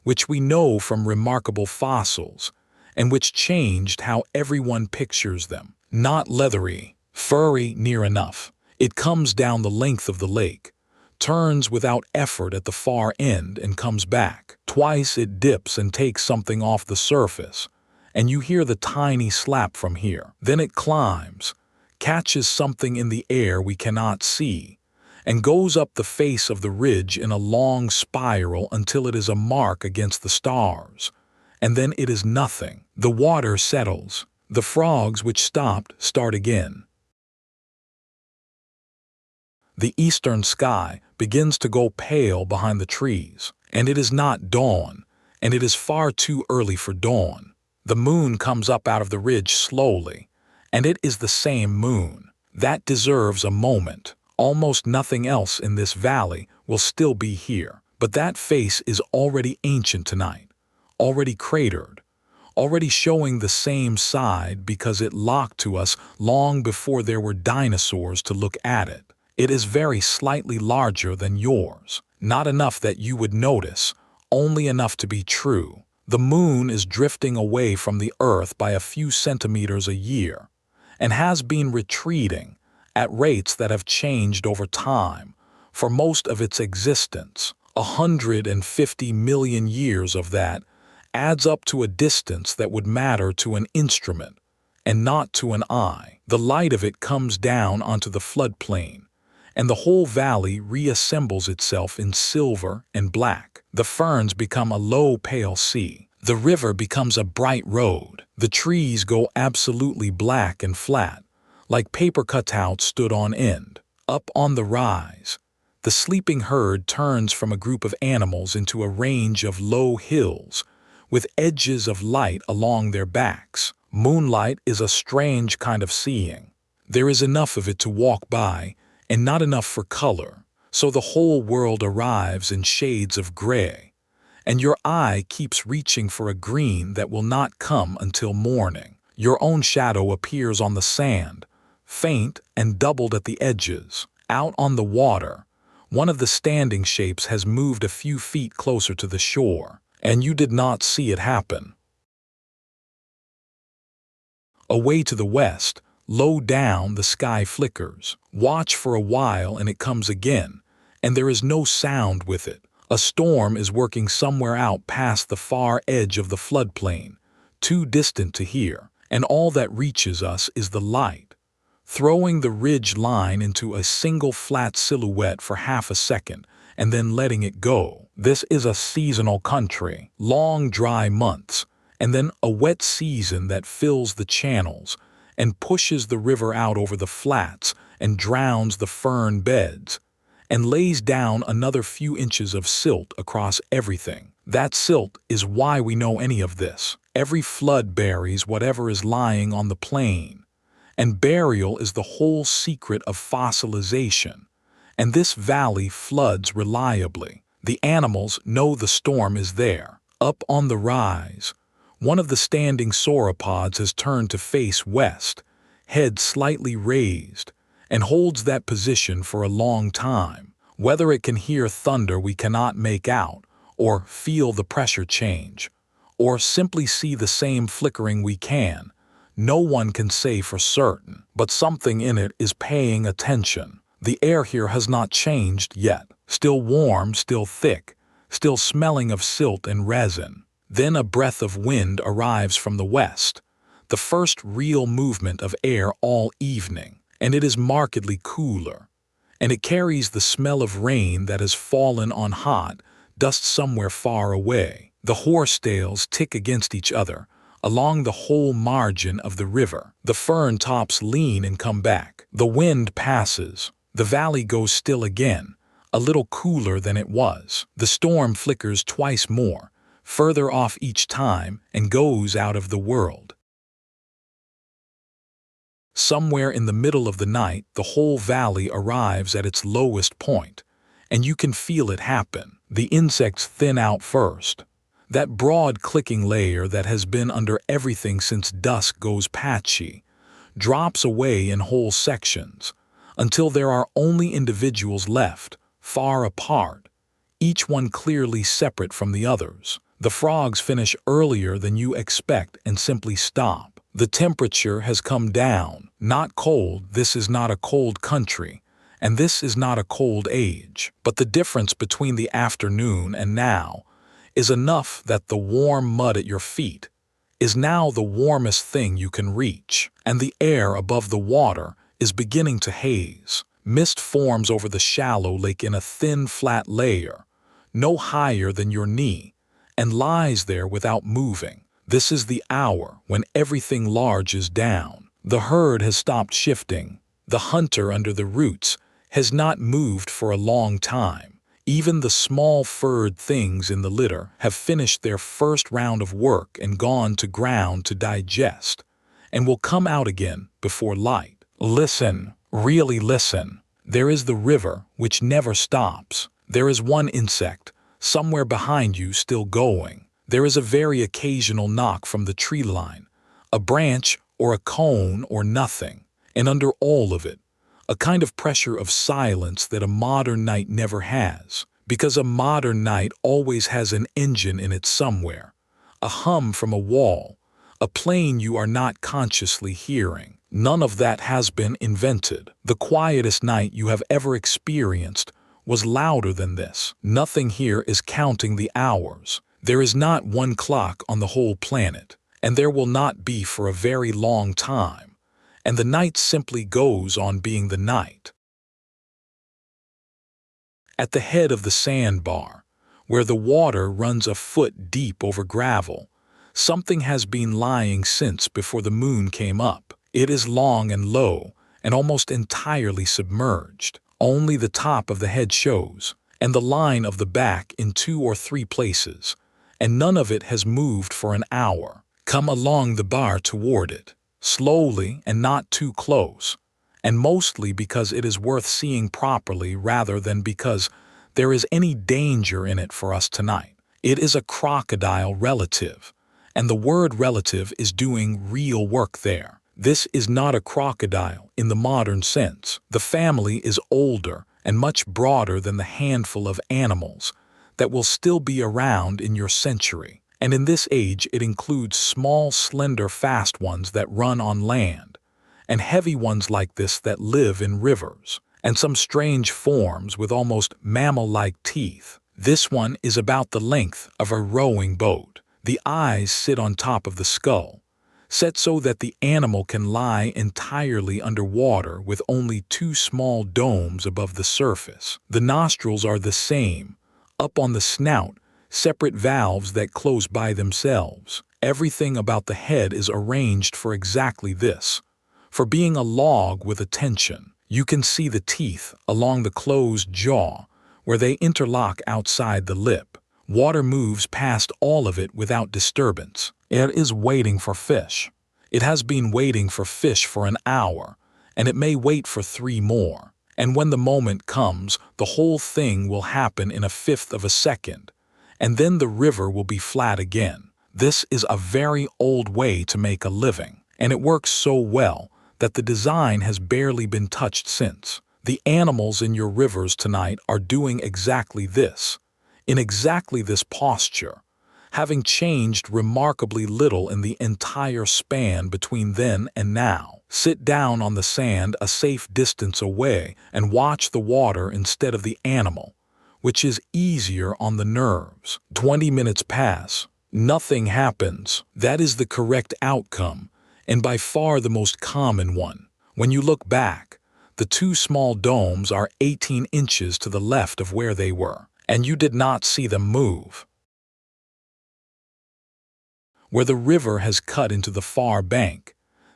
which we know from remarkable fossils, and which changed how everyone pictures them. Not leathery, furry near enough. It comes down the length of the lake, turns without effort at the far end and comes back. Twice it dips and takes something off the surface, and you hear the tiny slap from here. Then it climbs, catches something in the air we cannot see, and goes up the face of the ridge in a long spiral until it is a mark against the stars, and then it is nothing. The water settles. The frogs which stopped start again. The eastern sky begins to go pale behind the trees, and it is not dawn, and it is far too early for dawn. The moon comes up out of the ridge slowly, and it is the same moon. That deserves a moment. Almost nothing else in this valley will still be here, but that face is already ancient tonight, already cratered, already showing the same side because it locked to us long before there were dinosaurs to look at it. It is very slightly larger than yours, not enough that you would notice, only enough to be true. The moon is drifting away from the earth by a few centimeters a year, and has been retreating at rates that have changed over time for most of its existence. 150 million years of that adds up to a distance that would matter to an instrument and not to an eye. The light of it comes down onto the floodplain, and the whole valley reassembles itself in silver and black. The ferns become a low pale sea. The river becomes a bright road. The trees go absolutely black and flat, like paper cutouts stood on end. Up on the rise, the sleeping herd turns from a group of animals into a range of low hills, with edges of light along their backs. Moonlight is a strange kind of seeing. There is enough of it to walk by, and not enough for color, so the whole world arrives in shades of gray, and your eye keeps reaching for a green that will not come until morning. Your own shadow appears on the sand, faint and doubled at the edges. Out on the water, one of the standing shapes has moved a few feet closer to the shore, and you did not see it happen. Away to the west, low down, the sky flickers. Watch for a while and it comes again, and there is no sound with it. A storm is working somewhere out past the far edge of the floodplain, too distant to hear, and all that reaches us is the light, throwing the ridge line into a single flat silhouette for half a second and then letting it go. This is a seasonal country, long dry months, and then a wet season that fills the channels and pushes the river out over the flats and drowns the fern beds, and lays down another few inches of silt across everything. That silt is why we know any of this. Every flood buries whatever is lying on the plain, and burial is the whole secret of fossilization. And this valley floods reliably. The animals know the storm is there. Up on the rise, one of the standing sauropods has turned to face west, head slightly raised, and holds that position for a long time. Whether it can hear thunder we cannot make out, or feel the pressure change, or simply see the same flickering we can, no one can say for certain, but something in it is paying attention. The air here has not changed yet. Still warm, still thick, still smelling of silt and resin. Then a breath of wind arrives from the west, the first real movement of air all evening, and it is markedly cooler. And it carries the smell of rain that has fallen on hot dust somewhere far away. The horsetails tick against each other along the whole margin of the river. The fern tops lean and come back. The wind passes. The valley goes still again, a little cooler than it was. The storm flickers twice more, further off each time, and goes out of the world. Somewhere in the middle of the night, the whole valley arrives at its lowest point, and you can feel it happen. The insects thin out first. That broad clicking layer that has been under everything since dusk goes patchy, drops away in whole sections, until there are only individuals left, far apart, each one clearly separate from the others. The frogs finish earlier than you expect and simply stop. The temperature has come down. Not cold, this is not a cold country, and this is not a cold age. But the difference between the afternoon and now is enough that the warm mud at your feet is now the warmest thing you can reach, and the air above the water is beginning to haze. Mist forms over the shallow lake in a thin, flat layer, no higher than your knee, and lies there without moving. This is the hour when everything large is down. The herd has stopped shifting. The hunter under the roots has not moved for a long time. Even the small furred things in the litter have finished their first round of work and gone to ground to digest, and will come out again before light. Listen, really listen. There is the river, which never stops. There is one insect, somewhere behind you, still going. There is a very occasional knock from the tree line, a branch or a cone or nothing, and under all of it, a kind of pressure of silence that a modern night never has, because a modern night always has an engine in it somewhere, a hum from a wall, a plane you are not consciously hearing. None of that has been invented. The quietest night you have ever experienced was louder than this. Nothing here is counting the hours. There is not one clock on the whole planet, and there will not be for a very long time. And the night simply goes on being the night. At the head of the sandbar, where the water runs a foot deep over gravel, something has been lying since before the moon came up. It is long and low, and almost entirely submerged. Only the top of the head shows, and the line of the back in 2 or 3 places, and none of it has moved for an hour. Come along the bar toward it, slowly and not too close, and mostly because it is worth seeing properly rather than because there is any danger in it for us tonight. It is a crocodile relative, and the word relative is doing real work there. This is not a crocodile in the modern sense. The family is older and much broader than the handful of animals that will still be around in your century. And in this age it includes small, slender, fast ones that run on land, and heavy ones like this that live in rivers, and some strange forms with almost mammal-like teeth. This one is about the length of a rowing boat. The eyes sit on top of the skull, set so that the animal can lie entirely underwater with only 2 small domes above the surface. The nostrils are the same, up on the snout, separate valves that close by themselves. Everything about the head is arranged for exactly this, for being a log with a tension. You can see the teeth along the closed jaw, where they interlock outside the lip. Water moves past all of it without disturbance. It is waiting for fish. It has been waiting for fish for an hour, and it may wait for 3 more. And when the moment comes, the whole thing will happen in a fifth of a second, and then the river will be flat again. This is a very old way to make a living, and it works so well that the design has barely been touched since. The animals in your rivers tonight are doing exactly this, in exactly this posture, having changed remarkably little in the entire span between then and now. Sit down on the sand a safe distance away and watch the water instead of the animal, which is easier on the nerves. 20 minutes pass. Nothing happens. That is the correct outcome, and by far the most common one. When you look back, the 2 small domes are 18 inches to the left of where they were, and you did not see them move. Where the river has cut into the far bank,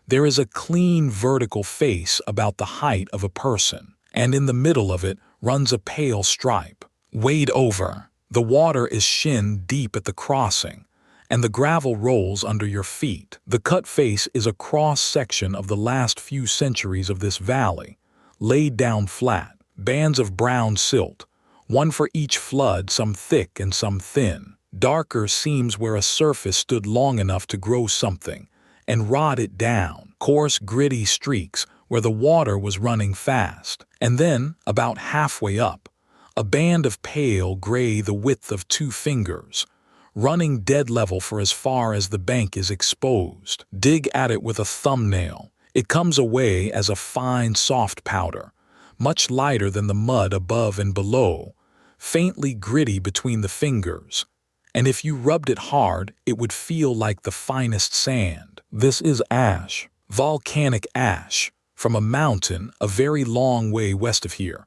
there is a clean vertical face about the height of a person, and in the middle of it runs a pale stripe. Wade over. The water is shin deep at the crossing, and the gravel rolls under your feet. The cut face is a cross-section of the last few centuries of this valley, laid down flat. Bands of brown silt, one for each flood, some thick and some thin. Darker seams where a surface stood long enough to grow something and rot it down. Coarse, gritty streaks where the water was running fast. And then, about halfway up, a band of pale gray the width of 2 fingers, running dead level for as far as the bank is exposed. Dig at it with a thumbnail. It comes away as a fine, soft powder, much lighter than the mud above and below, faintly gritty between the fingers, and if you rubbed it hard, it would feel like the finest sand. This is ash, volcanic ash, from a mountain a very long way west of here,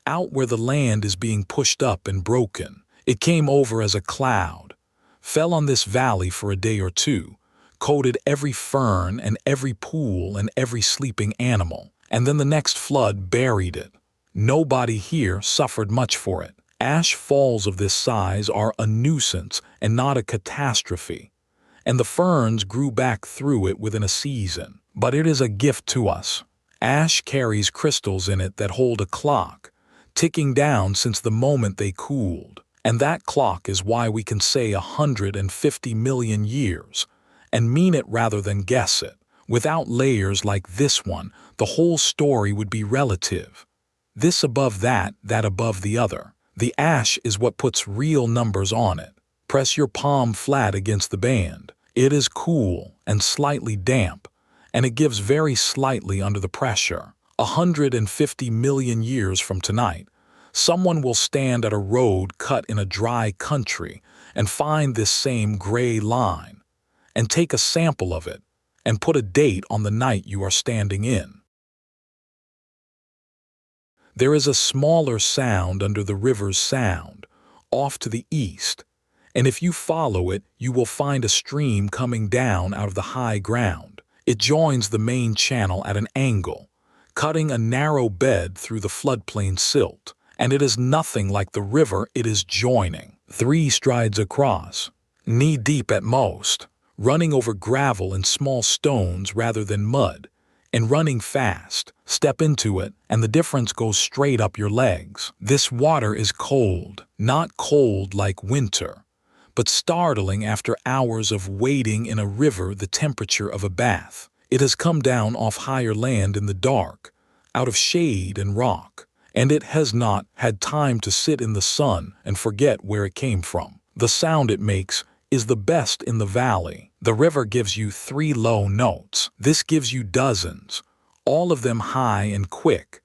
out where the land is being pushed up and broken. It came over as a cloud, fell on this valley for a day or 2, coated every fern and every pool and every sleeping animal, and then the next flood buried it. Nobody here suffered much for it. Ash falls of this size are a nuisance and not a catastrophe, and the ferns grew back through it within a season. But it is a gift to us. Ash carries crystals in it that hold a clock, ticking down since the moment they cooled. And that clock is why we can say 150 million years, and mean it rather than guess it. Without layers like this one, the whole story would be relative. This above that, that above the other. The ash is what puts real numbers on it. Press your palm flat against the band. It is cool and slightly damp, and it gives very slightly under the pressure. 150 million years from tonight, someone will stand at a road cut in a dry country and find this same gray line, and take a sample of it, and put a date on the night you are standing in. There is a smaller sound under the river's sound, off to the east, and if you follow it, you will find a stream coming down out of the high ground. It joins the main channel at an angle, cutting a narrow bed through the floodplain silt, and it is nothing like the river it is joining. 3 strides across, knee-deep at most, running over gravel and small stones rather than mud, and running fast. Step into it, and the difference goes straight up your legs. This water is cold, not cold like winter, but startling after hours of wading in a river the temperature of a bath. It has come down off higher land in the dark, out of shade and rock, and it has not had time to sit in the sun and forget where it came from. The sound it makes is the best in the valley. The river gives you 3 low notes. This gives you dozens, all of them high and quick,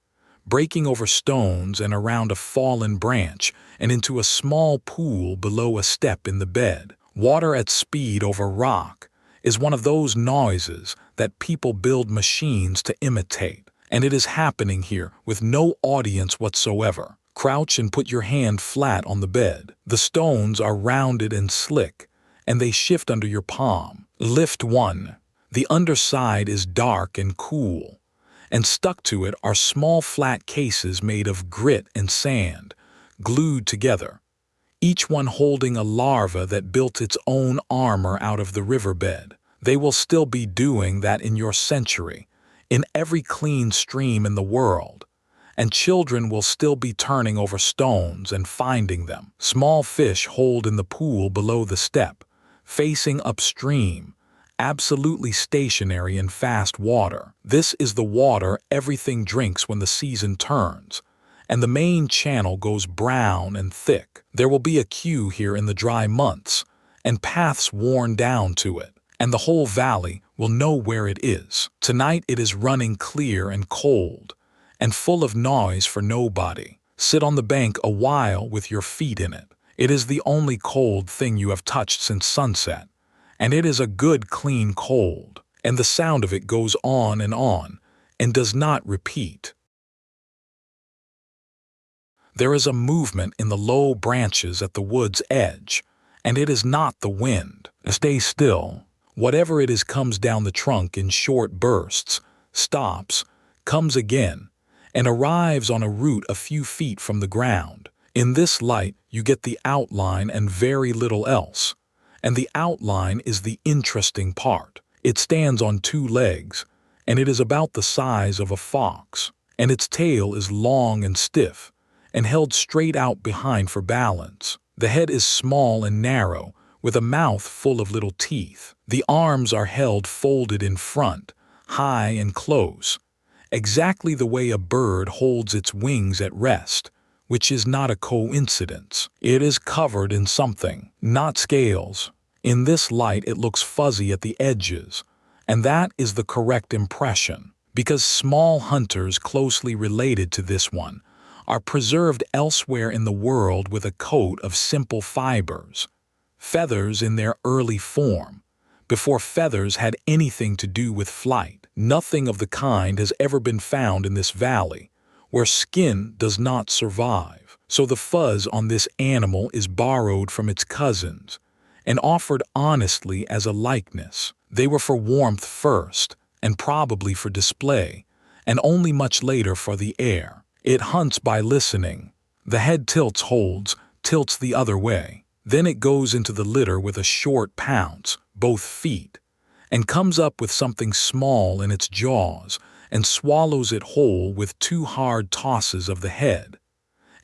breaking over stones and around a fallen branch and into a small pool below a step in the bed. Water at speed over rock is one of those noises that people build machines to imitate, and it is happening here with no audience whatsoever. Crouch and put your hand flat on the bed. The stones are rounded and slick, and they shift under your palm. Lift one. The underside is dark and cool, and stuck to it are small flat cases made of grit and sand, glued together. each one holding a larva that built its own armor out of the riverbed. They will still be doing that in your century, in every clean stream in the world. And children will still be turning over stones and finding them. Small fish hold in the pool below the step, facing upstream, absolutely stationary in fast water. This is the water everything drinks when the season turns, and the main channel goes brown and thick. There will be a queue here in the dry months, and paths worn down to it, and the whole valley will know where it is. Tonight it is running clear and cold, and full of noise for nobody. Sit on the bank a while with your feet in it. It is the only cold thing you have touched since sunset, and it is a good clean cold, and the sound of it goes on, and does not repeat. There is a movement in the low branches at the wood's edge, and it is not the wind. Stay still. Whatever it is comes down the trunk in short bursts, stops, comes again, and arrives on a root a few feet from the ground. In this light you get the outline and very little else, and the outline is the interesting part. It stands on two legs, and it is about the size of a fox, and its tail is long and stiff, and held straight out behind for balance. The head is small and narrow, with a mouth full of little teeth. The arms are held folded in front, high and close, exactly the way a bird holds its wings at rest, which is not a coincidence. It is covered in something, not scales. In this light it looks fuzzy at the edges, and that is the correct impression, because small hunters closely related to this one are preserved elsewhere in the world with a coat of simple fibers, feathers in their early form, before feathers had anything to do with flight. Nothing of the kind has ever been found in this valley, where skin does not survive. So the fuzz on this animal is borrowed from its cousins, and offered honestly as a likeness. They were for warmth first, and probably for display, and only much later for the air. It hunts by listening. The head tilts the other way. Then it goes into the litter with a short pounce, both feet, and comes up with something small in its jaws and swallows it whole with two hard tosses of the head.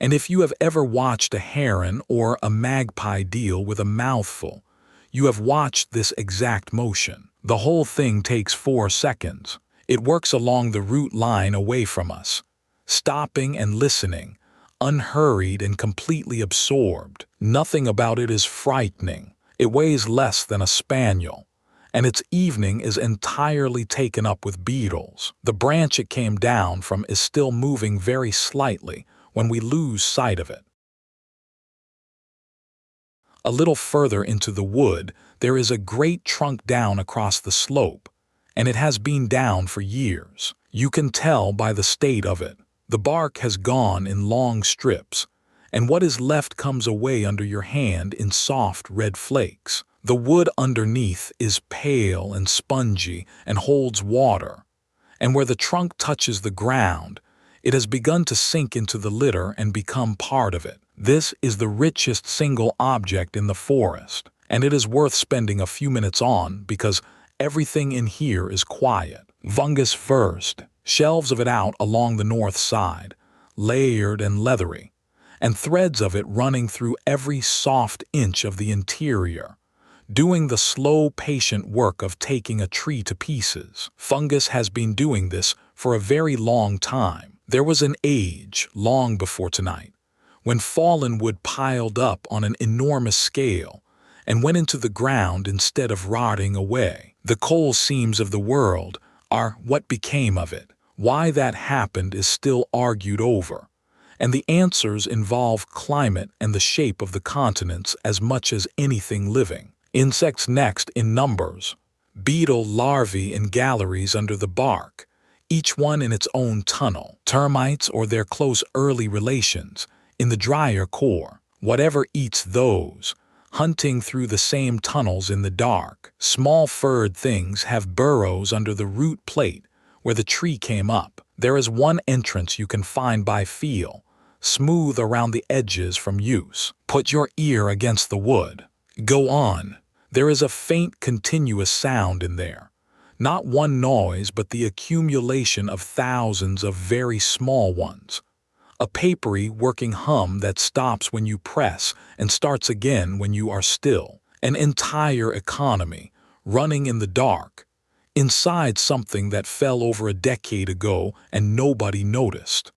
And if you have ever watched a heron or a magpie deal with a mouthful, you have watched this exact motion. The whole thing takes 4 seconds. It works along the route line away from us, stopping and listening, unhurried and completely absorbed. Nothing about it is frightening. It weighs less than a spaniel, and its evening is entirely taken up with beetles. The branch it came down from is still moving very slightly when we lose sight of it. A little further into the wood, there is a great trunk down across the slope, and it has been down for years. You can tell by the state of it. The bark has gone in long strips, and what is left comes away under your hand in soft red flakes. The wood underneath is pale and spongy and holds water, and where the trunk touches the ground, it has begun to sink into the litter and become part of it. This is the richest single object in the forest, and it is worth spending a few minutes on because everything in here is quiet. Fungus first, shelves of it out along the north side, layered and leathery, and threads of it running through every soft inch of the interior, doing the slow, patient work of taking a tree to pieces. Fungus has been doing this for a very long time. There was an age, long before tonight, when fallen wood piled up on an enormous scale and went into the ground instead of rotting away. The coal seams of the world are what became of it. Why that happened is still argued over, and the answers involve climate and the shape of the continents as much as anything living. Insects next in numbers. Beetle larvae in galleries under the bark, each one in its own tunnel. Termites or their close early relations in the drier core. Whatever eats those, hunting through the same tunnels in the dark. Small furred things have burrows under the root plate where the tree came up. There is one entrance you can find by feel, smooth around the edges from use. Put your ear against the wood. Go on. There is a faint, continuous sound in there. Not one noise, but the accumulation of thousands of very small ones. A papery, working hum that stops when you press and starts again when you are still. An entire economy, running in the dark, inside something that fell over a decade ago and nobody noticed.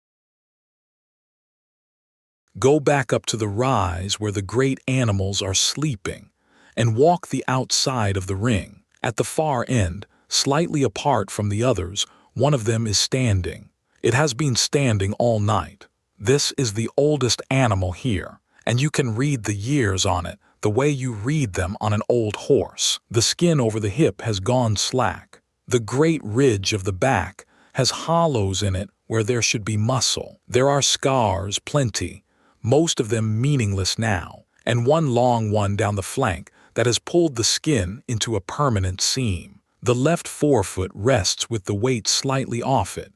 Go back up to the rise where the great animals are sleeping, and walk the outside of the ring. At the far end, slightly apart from the others, one of them is standing. It has been standing all night. This is the oldest animal here, and you can read the years on it the way you read them on an old horse. The skin over the hip has gone slack. The great ridge of the back has hollows in it where there should be muscle. There are scars, plenty, most of them meaningless now, and one long one down the flank that has pulled the skin into a permanent seam. The left forefoot rests with the weight slightly off it,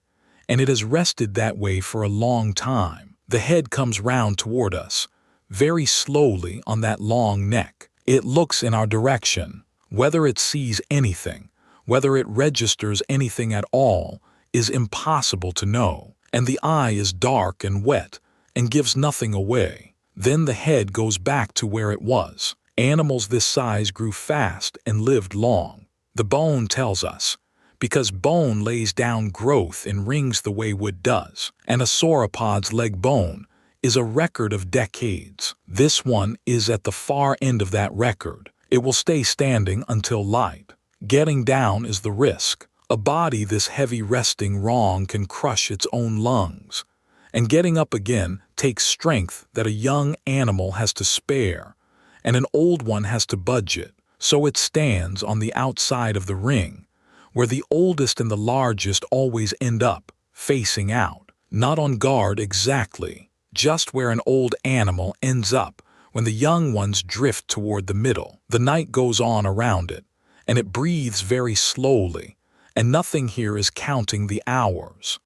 and it has rested that way for a long time. The head comes round toward us, very slowly on that long neck. It looks in our direction. Whether it sees anything, whether it registers anything at all, is impossible to know. And the eye is dark and wet, and gives nothing away. Then the head goes back to where it was. Animals this size grew fast and lived long. The bone tells us, because bone lays down growth in rings the way wood does, and a sauropod's leg bone is a record of decades. This one is at the far end of that record. It will stay standing until light. Getting down is the risk. A body this heavy resting wrong can crush its own lungs, and getting up again takes strength that a young animal has to spare, and an old one has to budge it. So it stands on the outside of the ring, where the oldest and the largest always end up, facing out. Not on guard exactly, just where an old animal ends up when the young ones drift toward the middle. The night goes on around it, and it breathes very slowly, and nothing here is counting the hours.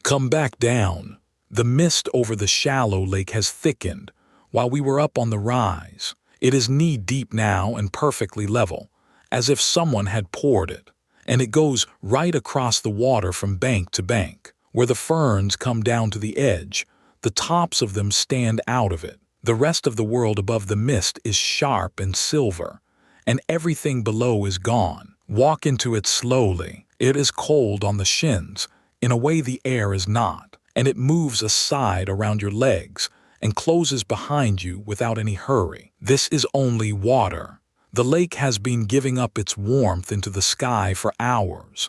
Come back down. The mist over the shallow lake has thickened while we were up on the rise. It is knee-deep now and perfectly level, as if someone had poured it, and it goes right across the water from bank to bank. Where the ferns come down to the edge, the tops of them stand out of it. The rest of the world above the mist is sharp and silver, and everything below is gone. Walk into it slowly. It is cold on the shins, in a way the air is not, and it moves aside around your legs and closes behind you without any hurry. This is only water. The lake has been giving up its warmth into the sky for hours.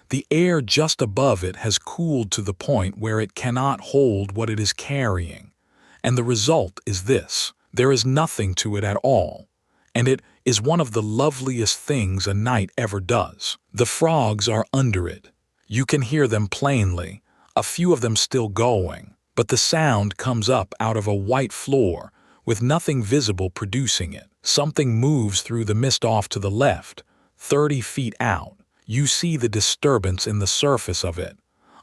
The air just above it has cooled to the point where it cannot hold what it is carrying, and the result is this. There is nothing to it at all, and it is one of the loveliest things a night ever does. The frogs are under it. You can hear them plainly, a few of them still going, but the sound comes up out of a white floor with nothing visible producing it. Something moves through the mist off to the left, 30 feet out. You see the disturbance in the surface of it,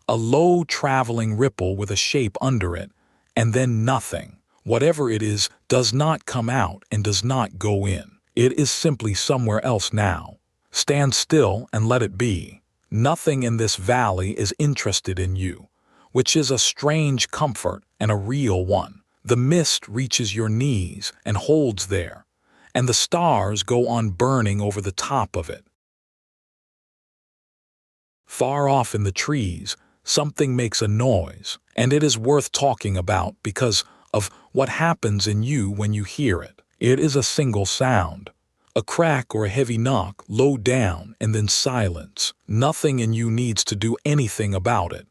a low traveling ripple with a shape under it, and then nothing. Whatever it is does not come out and does not go in. It is simply somewhere else now. Stand still and let it be. Nothing in this valley is interested in you, which is a strange comfort and a real one. The mist reaches your knees and holds there, and the stars go on burning over the top of it. Far off in the trees, something makes a noise, and it is worth talking about because of what happens in you when you hear it. It is a single sound, a crack or a heavy knock low down, and then silence. Nothing in you needs to do anything about it,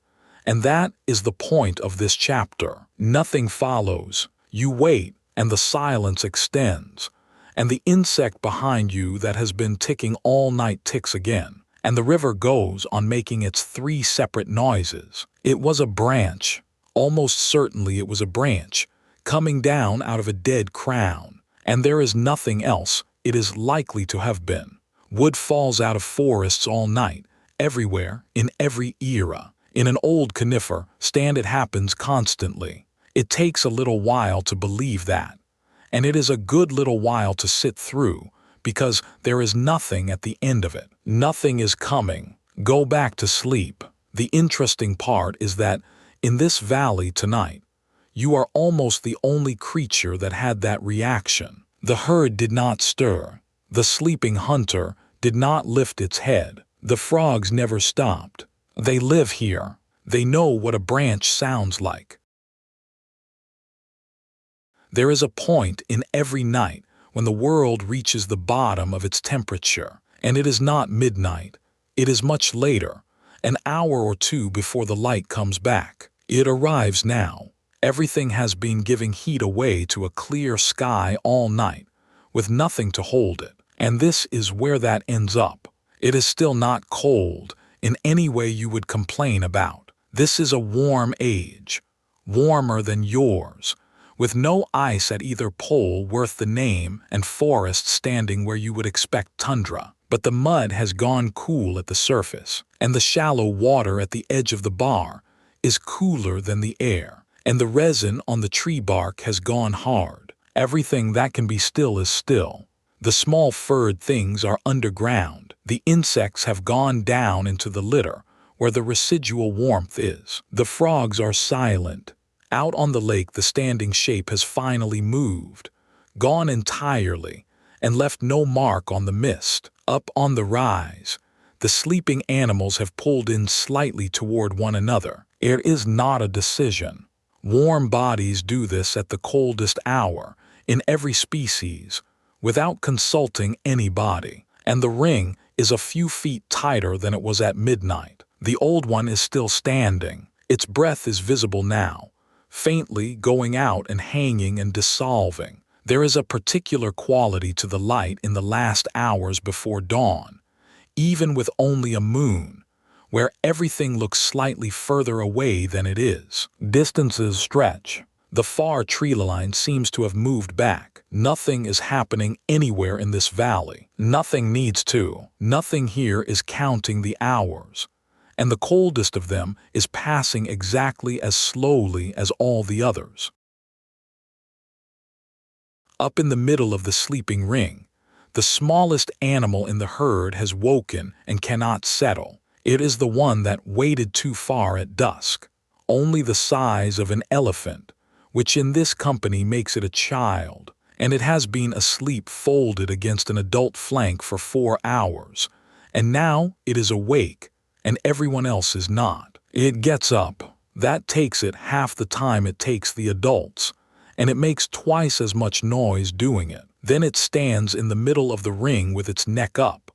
and that is the point of this chapter. Nothing follows. You wait, and the silence extends, and the insect behind you that has been ticking all night ticks again. And the river goes on making its 3 separate noises. It was a branch, almost certainly it was a branch, coming down out of a dead crown, and there is nothing else it is likely to have been. Wood falls out of forests all night, everywhere, in every era. In an old conifer stand it happens constantly. It takes a little while to believe that. And it is a good little while to sit through, because there is nothing at the end of it. Nothing is coming. Go back to sleep. The interesting part is that in this valley tonight, you are almost the only creature that had that reaction. The herd did not stir. The sleeping hunter did not lift its head. The frogs never stopped. They live here. They know what a branch sounds like. There is a point in every night when the world reaches the bottom of its temperature, and it is not midnight. It is much later, an hour or two before the light comes back. It arrives now. Everything has been giving heat away to a clear sky all night, with nothing to hold it. And this is where that ends up. It is still not cold in any way you would complain about. This is a warm age, warmer than yours, with no ice at either pole worth the name and forests standing where you would expect tundra. But the mud has gone cool at the surface, and the shallow water at the edge of the bar is cooler than the air, and the resin on the tree bark has gone hard. Everything that can be still is still. The small furred things are underground. The insects have gone down into the litter, where the residual warmth is. The frogs are silent. Out on the lake the standing shape has finally moved, gone entirely, and left no mark on the mist. Up on the rise, the sleeping animals have pulled in slightly toward one another. It is not a decision. Warm bodies do this at the coldest hour, in every species, without consulting anybody, and the ring is a few feet tighter than it was at midnight. The old one is still standing. Its breath is visible now, faintly going out and hanging and dissolving. There is a particular quality to the light in the last hours before dawn, even with only a moon, where everything looks slightly further away than it is. Distances stretch. The far tree line seems to have moved back. Nothing is happening anywhere in this valley. Nothing needs to. Nothing here is counting the hours, and the coldest of them is passing exactly as slowly as all the others. Up in the middle of the sleeping ring, the smallest animal in the herd has woken and cannot settle. It is the one that waited too far at dusk, only the size of an elephant, which in this company makes it a child, and it has been asleep folded against an adult flank for 4 hours, and now it is awake, and everyone else is not. It gets up. That takes it half the time it takes the adults, and it makes twice as much noise doing it. Then it stands in the middle of the ring with its neck up,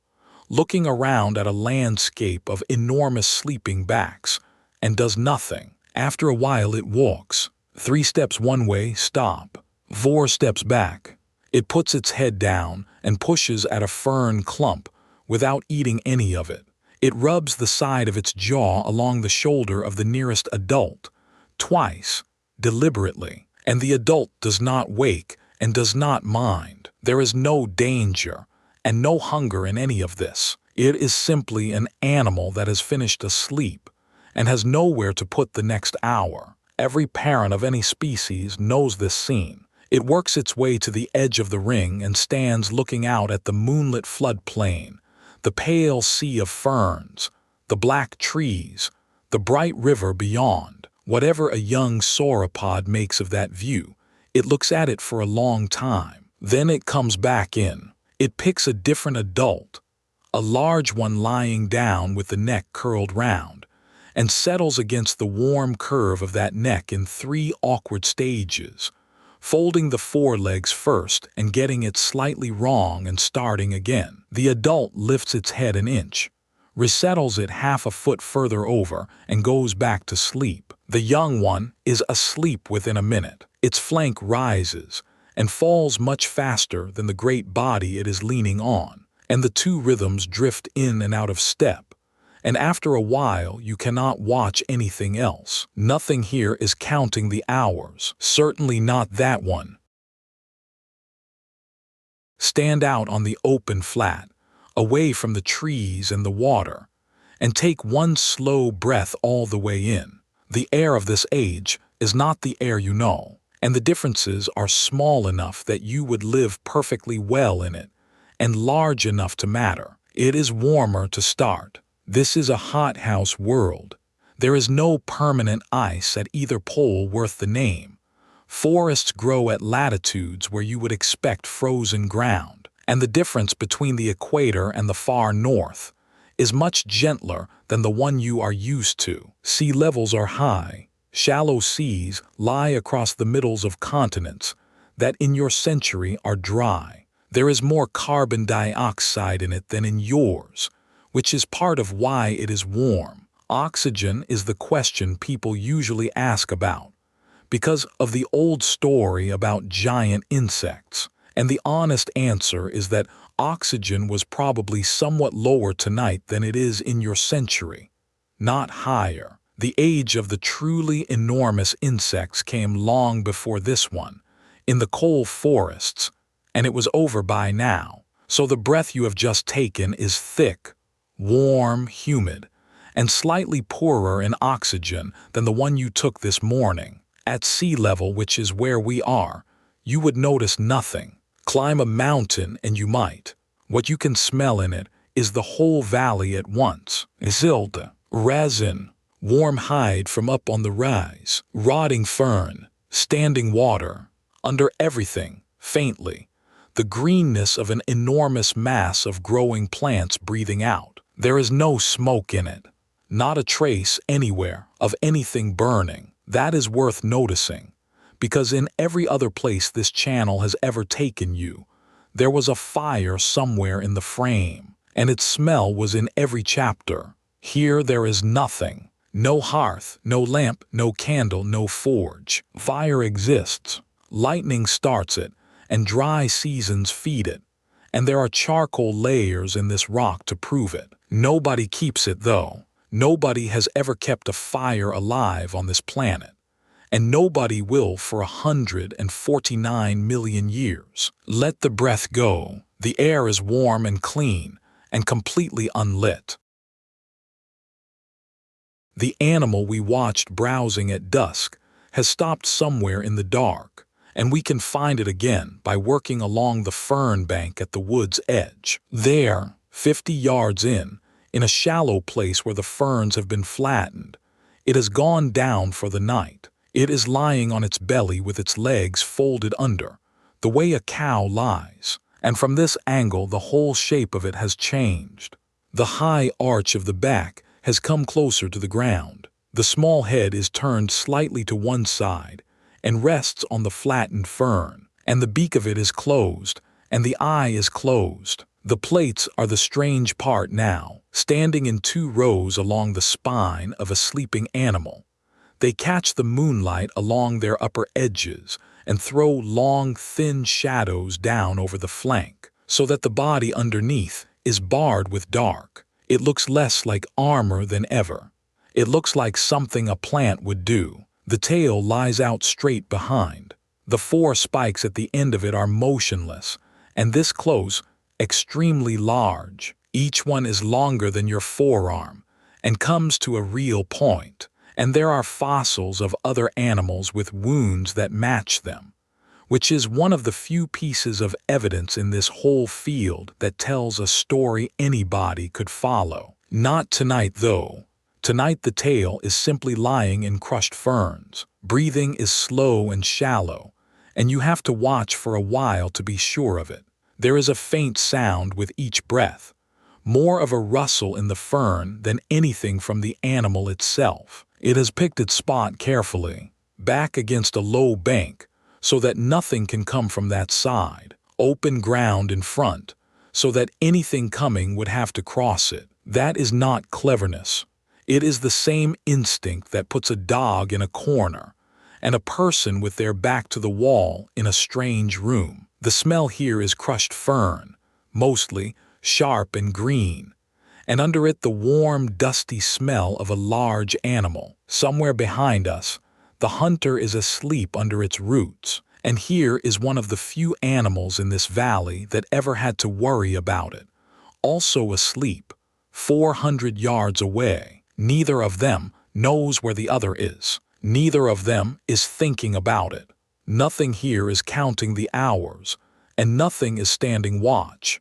looking around at a landscape of enormous sleeping backs, and does nothing. After a while it walks. 3 steps one way, stop. 4 steps back. It puts its head down and pushes at a fern clump without eating any of it. It rubs the side of its jaw along the shoulder of the nearest adult, twice, deliberately. And the adult does not wake and does not mind. There is no danger and no hunger in any of this. It is simply an animal that has finished asleep and has nowhere to put the next hour. Every parent of any species knows this scene. It works its way to the edge of the ring and stands looking out at the moonlit floodplain, the pale sea of ferns, the black trees, the bright river beyond. Whatever a young sauropod makes of that view, it looks at it for a long time. Then it comes back in. It picks a different adult, a large one lying down with the neck curled round, and settles against the warm curve of that neck in 3 awkward stages, folding the forelegs first and getting it slightly wrong and starting again. The adult lifts its head an inch, resettles it half a foot further over, and goes back to sleep. The young one is asleep within a minute. Its flank rises and falls much faster than the great body it is leaning on, and the 2 rhythms drift in and out of step, and after a while you cannot watch anything else. Nothing here is counting the hours, certainly not that one. Stand out on the open flat, away from the trees and the water, and take one slow breath all the way in. The air of this age is not the air you know, and the differences are small enough that you would live perfectly well in it, and large enough to matter. It is warmer to start. This is a hothouse world. There is no permanent ice at either pole worth the name. Forests grow at latitudes where you would expect frozen ground, and the difference between the equator and the far north is much gentler than the one you are used to. Sea levels are high. Shallow seas lie across the middles of continents that in your century are dry. There is more carbon dioxide in it than in yours, which is part of why it is warm. Oxygen is the question people usually ask about, because of the old story about giant insects. And the honest answer is that oxygen was probably somewhat lower tonight than it is in your century, not higher. The age of the truly enormous insects came long before this one, in the coal forests, and it was over by now. So the breath you have just taken is thick, warm, humid, and slightly poorer in oxygen than the one you took this morning. At sea level, which is where we are, you would notice nothing. Climb a mountain and you might. What you can smell in it is the whole valley at once. Silt, resin, warm hide from up on the rise, rotting fern, standing water. Under everything, faintly, the greenness of an enormous mass of growing plants breathing out. There is no smoke in it, not a trace anywhere of anything burning. That is worth noticing, because in every other place this channel has ever taken you, there was a fire somewhere in the frame, and its smell was in every chapter. Here there is nothing. No hearth, no lamp, no candle, no forge. Fire exists. Lightning starts it, and dry seasons feed it. And there are charcoal layers in this rock to prove it. Nobody keeps it, though. Nobody has ever kept a fire alive on this planet. And nobody will for 149 million years. Let the breath go. The air is warm and clean, and completely unlit. The animal we watched browsing at dusk has stopped somewhere in the dark, and we can find it again by working along the fern bank at the wood's edge. There, 50 yards in a shallow place where the ferns have been flattened, it has gone down for the night. It is lying on its belly with its legs folded under, the way a cow lies, and from this angle the whole shape of it has changed. The high arch of the back has come closer to the ground. The small head is turned slightly to one side and rests on the flattened fern, and the beak of it is closed, and the eye is closed. The plates are the strange part now, standing in 2 rows along the spine of a sleeping animal. They catch the moonlight along their upper edges and throw long, thin shadows down over the flank, so that the body underneath is barred with dark. It looks less like armor than ever. It looks like something a plant would do. The tail lies out straight behind. The 4 spikes at the end of it are motionless, and this close, extremely large. Each one is longer than your forearm and comes to a real point, and there are fossils of other animals with wounds that match them, which is one of the few pieces of evidence in this whole field that tells a story anybody could follow. Not tonight, though. Tonight the tail is simply lying in crushed ferns. Breathing is slow and shallow, and you have to watch for a while to be sure of it. There is a faint sound with each breath, more of a rustle in the fern than anything from the animal itself. It has picked its spot carefully, back against a low bank, so that nothing can come from that side. Open ground in front, so that anything coming would have to cross it. That is not cleverness. It is the same instinct that puts a dog in a corner and a person with their back to the wall in a strange room. The smell here is crushed fern, mostly sharp and green, and under it the warm, dusty smell of a large animal. Somewhere behind us, the hunter is asleep under its roots, and here is one of the few animals in this valley that ever had to worry about it, also asleep, 400 yards away. Neither of them knows where the other is. Neither of them is thinking about it. Nothing here is counting the hours, and nothing is standing watch.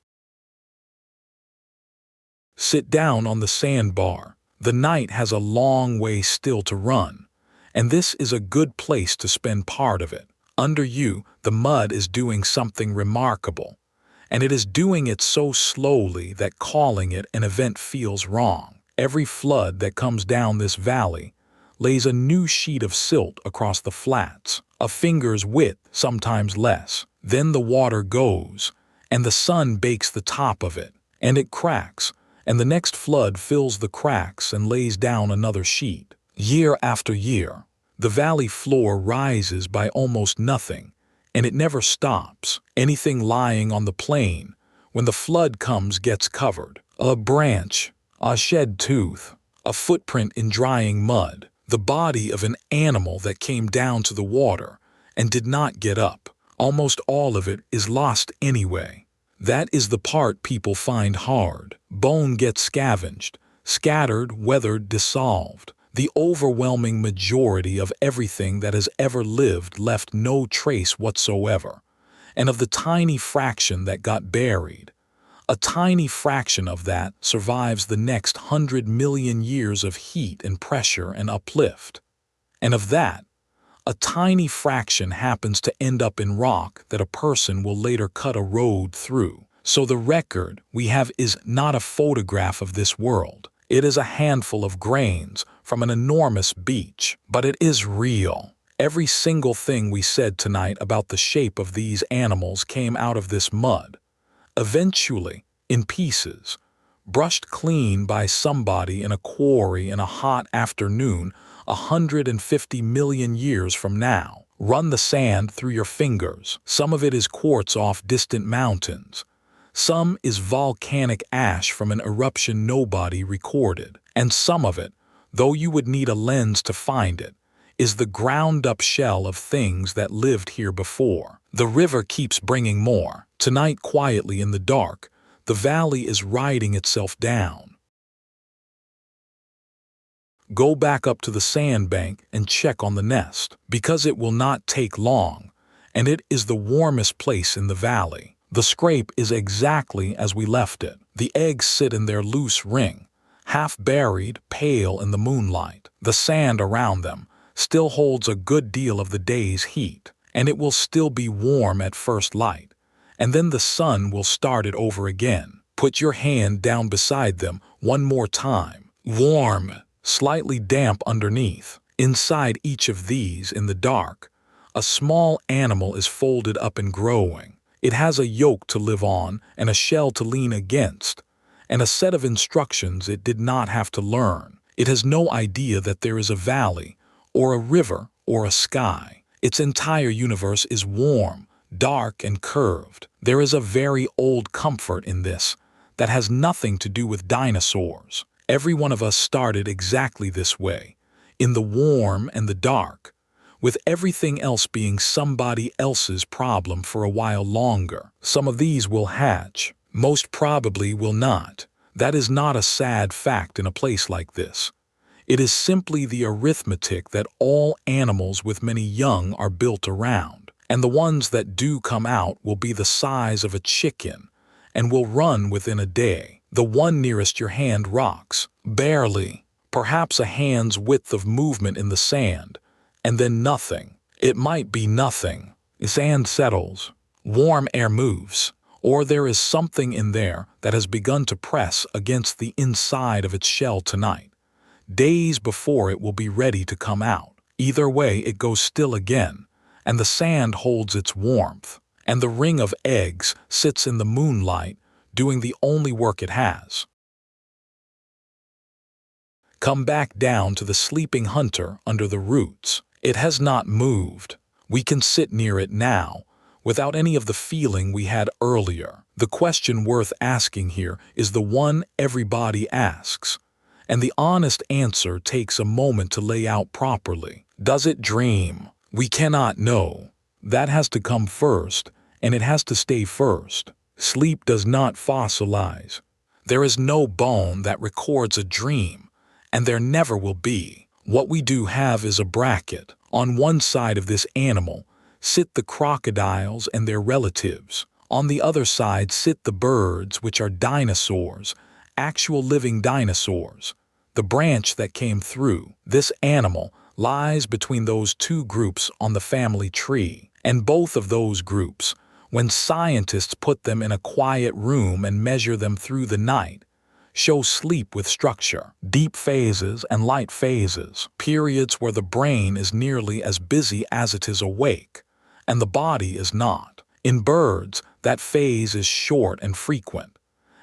Sit down on the sandbar. The night has a long way still to run, and this is a good place to spend part of it. Under you, the mud is doing something remarkable, and it is doing it so slowly that calling it an event feels wrong. Every flood that comes down this valley lays a new sheet of silt across the flats, a finger's width, sometimes less. Then the water goes, and the sun bakes the top of it, and it cracks, and the next flood fills the cracks and lays down another sheet. Year after year, the valley floor rises by almost nothing, and it never stops. Anything lying on the plain, when the flood comes, gets covered. A branch, a shed tooth, a footprint in drying mud, the body of an animal that came down to the water and did not get up. Almost all of it is lost anyway. That is the part people find hard. Bone gets scavenged, scattered, weathered, dissolved. The overwhelming majority of everything that has ever lived left no trace whatsoever. And of the tiny fraction that got buried, a tiny fraction of that survives the next 100 million years of heat and pressure and uplift. And of that, a tiny fraction happens to end up in rock that a person will later cut a road through. So the record we have is not a photograph of this world. It is a handful of grains from an enormous beach, but it is real. Every single thing we said tonight about the shape of these animals came out of this mud. Eventually, in pieces, brushed clean by somebody in a quarry in a hot afternoon 150 million years from now. Run the sand through your fingers. Some of it is quartz off distant mountains. Some is volcanic ash from an eruption nobody recorded. And some of it, though you would need a lens to find it, is the ground-up shell of things that lived here before. The river keeps bringing more. Tonight, quietly in the dark, the valley is riding itself down. Go back up to the sandbank and check on the nest, because it will not take long, and it is the warmest place in the valley. The scrape is exactly as we left it. The eggs sit in their loose ring, half buried, pale in the moonlight. The sand around them still holds a good deal of the day's heat, and it will still be warm at first light, and then the sun will start it over again. Put your hand down beside them one more time. Warm, slightly damp underneath. Inside each of these, in the dark, a small animal is folded up and growing. It has a yolk to live on and a shell to lean against, and a set of instructions it did not have to learn. It has no idea that there is a valley, or a river, or a sky. Its entire universe is warm, dark, and curved. There is a very old comfort in this that has nothing to do with dinosaurs. Every one of us started exactly this way, in the warm and the dark, with everything else being somebody else's problem for a while longer. Some of these will hatch, most probably will not. That is not a sad fact in a place like this. It is simply the arithmetic that all animals with many young are built around, and the ones that do come out will be the size of a chicken and will run within a day. The one nearest your hand rocks, barely, perhaps a hand's width of movement in the sand, and then nothing. It might be nothing. Sand settles, warm air moves, or there is something in there that has begun to press against the inside of its shell tonight, days before it will be ready to come out. Either way, it goes still again, and the sand holds its warmth, and the ring of eggs sits in the moonlight, doing the only work it has. Come back down to the sleeping hunter under the roots. It has not moved. We can sit near it now, without any of the feeling we had earlier. The question worth asking here is the one everybody asks, and the honest answer takes a moment to lay out properly. Does it dream? We cannot know. That has to come first, and it has to stay first. Sleep does not fossilize. There is no bone that records a dream, and there never will be. What we do have is a bracket. On one side of this animal sit the crocodiles and their relatives. On the other side sit the birds, which are dinosaurs, actual living dinosaurs. The branch that came through this animal lies between those two groups on the family tree, and both of those groups, when scientists put them in a quiet room and measure them through the night, show sleep with structure, deep phases and light phases, periods where the brain is nearly as busy as it is awake, and the body is not. In birds, that phase is short and frequent,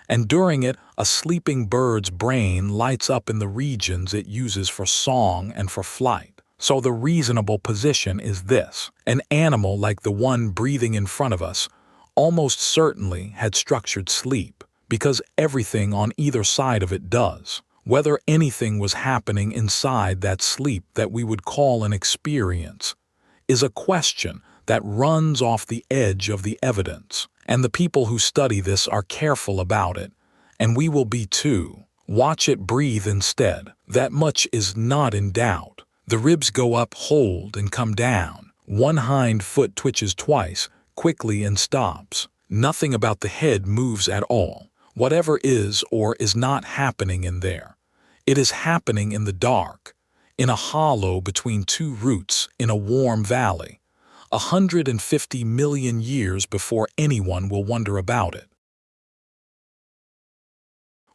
and during it, a sleeping bird's brain lights up in the regions it uses for song and for flight. So the reasonable position is this: an animal like the one breathing in front of us almost certainly had structured sleep, because everything on either side of it does. Whether anything was happening inside that sleep that we would call an experience is a question that runs off the edge of the evidence, and the people who study this are careful about it, and we will be too. Watch it breathe instead. That much is not in doubt. The ribs go up, hold, and come down. One hind foot twitches twice, quickly, and stops. Nothing about the head moves at all. Whatever is or is not happening in there, it is happening in the dark, in a hollow between two roots in a warm valley, 150 million years before anyone will wonder about it.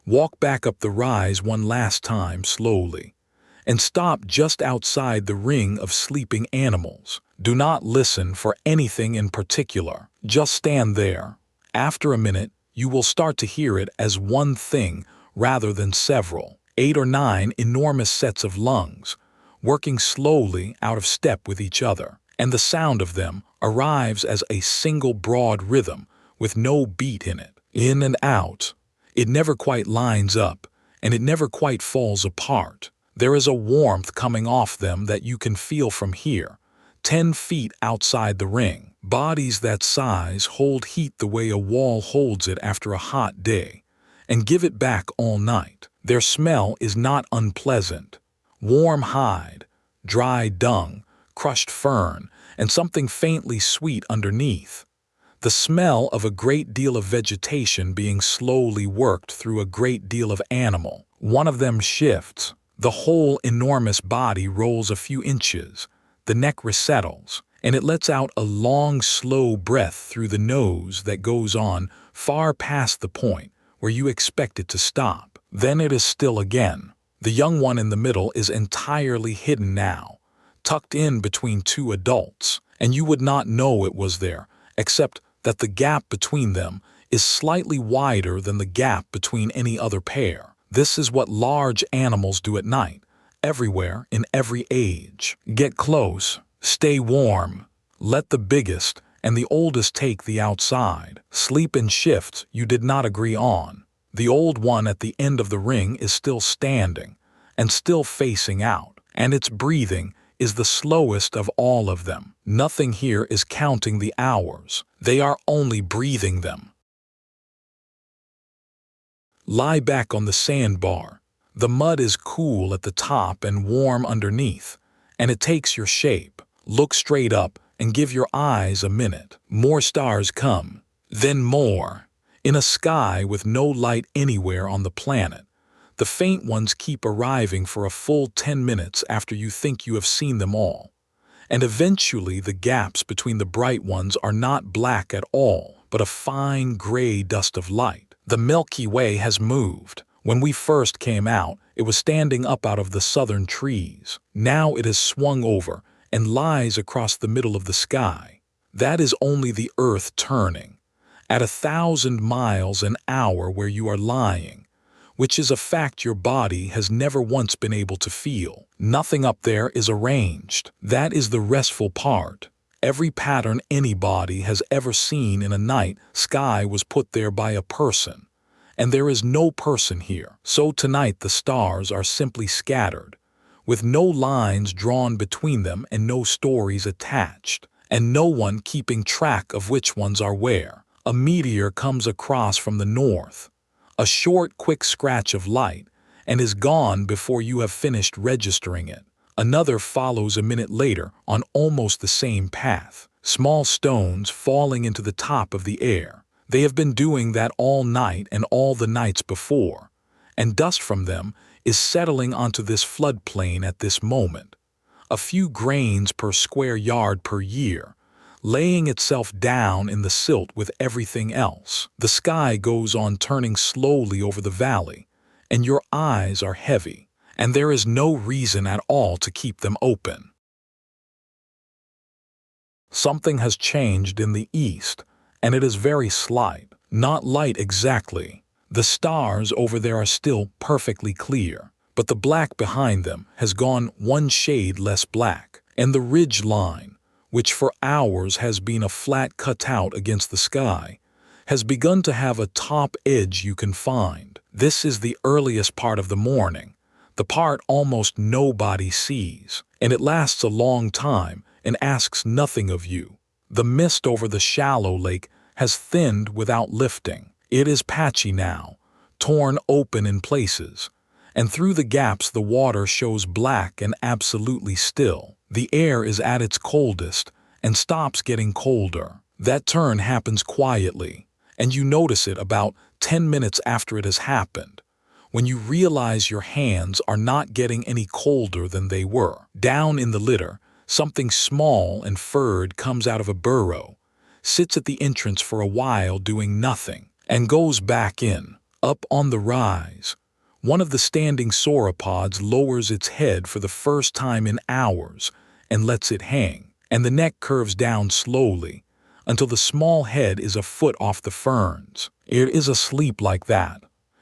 Walk back up the rise one last time slowly, and stop just outside the ring of sleeping animals. Do not listen for anything in particular. Just stand there. After a minute, you will start to hear it as one thing rather than several. 8 or 9 enormous sets of lungs, working slowly out of step with each other, and the sound of them arrives as a single broad rhythm with no beat in it. In and out. It never quite lines up, and it never quite falls apart. There is a warmth coming off them that you can feel from here, 10 feet outside the ring. Bodies that size hold heat the way a wall holds it after a hot day, and give it back all night. Their smell is not unpleasant. Warm hide, dry dung, crushed fern, and something faintly sweet underneath. The smell of a great deal of vegetation being slowly worked through a great deal of animal. One of them shifts. The whole enormous body rolls a few inches. The neck resettles, and it lets out a long, slow breath through the nose that goes on far past the point where you expect it to stop. Then it is still again. The young one in the middle is entirely hidden now, tucked in between two adults, and you would not know it was there, except that the gap between them is slightly wider than the gap between any other pair. This is what large animals do at night, everywhere, in every age. Get close, stay warm, let the biggest and the oldest take the outside. Sleep and shift you did not agree on. The old one at the end of the ring is still standing and still facing out, and its breathing is the slowest of all of them. Nothing here is counting the hours. They are only breathing them. Lie back on the sandbar. The mud is cool at the top and warm underneath, and it takes your shape. Look straight up and give your eyes a minute. More stars come, then more. In a sky with no light anywhere on the planet, the faint ones keep arriving for a full 10 minutes after you think you have seen them all. And eventually the gaps between the bright ones are not black at all, but a fine gray dust of light. The Milky Way has moved. When we first came out, it was standing up out of the southern trees. Now it has swung over and lies across the middle of the sky. That is only the Earth turning, at 1,000 miles an hour where you are lying, which is a fact your body has never once been able to feel. Nothing up there is arranged. That is the restful part. Every pattern any body has ever seen in a night sky was put there by a person, and there is no person here. So tonight the stars are simply scattered, with no lines drawn between them and no stories attached, and no one keeping track of which ones are where. A meteor comes across from the north. A short, quick scratch of light, and is gone before you have finished registering it. Another follows a minute later on almost the same path. Small stones falling into the top of the air. They have been doing that all night and all the nights before, and dust from them is settling onto this floodplain at this moment. A few grains per square yard per year, laying itself down in the silt with everything else. The sky goes on turning slowly over the valley, and your eyes are heavy, and there is no reason at all to keep them open. Something has changed in the east, and it is very slight, not light exactly. The stars over there are still perfectly clear, but the black behind them has gone one shade less black, and the ridge line, which for hours has been a flat cutout against the sky, has begun to have a top edge you can find. This is the earliest part of the morning, the part almost nobody sees, and it lasts a long time and asks nothing of you. The mist over the shallow lake has thinned without lifting. It is patchy now, torn open in places, and through the gaps the water shows black and absolutely still. The air is at its coldest and stops getting colder. That turn happens quietly, and you notice it about 10 minutes after it has happened, when you realize your hands are not getting any colder than they were. Down in the litter, something small and furred comes out of a burrow, sits at the entrance for a while doing nothing, and goes back in. Up on the rise, one of the standing sauropods lowers its head for the first time in hours and lets it hang, and the neck curves down slowly until the small head is a foot off the ferns. It is asleep like that.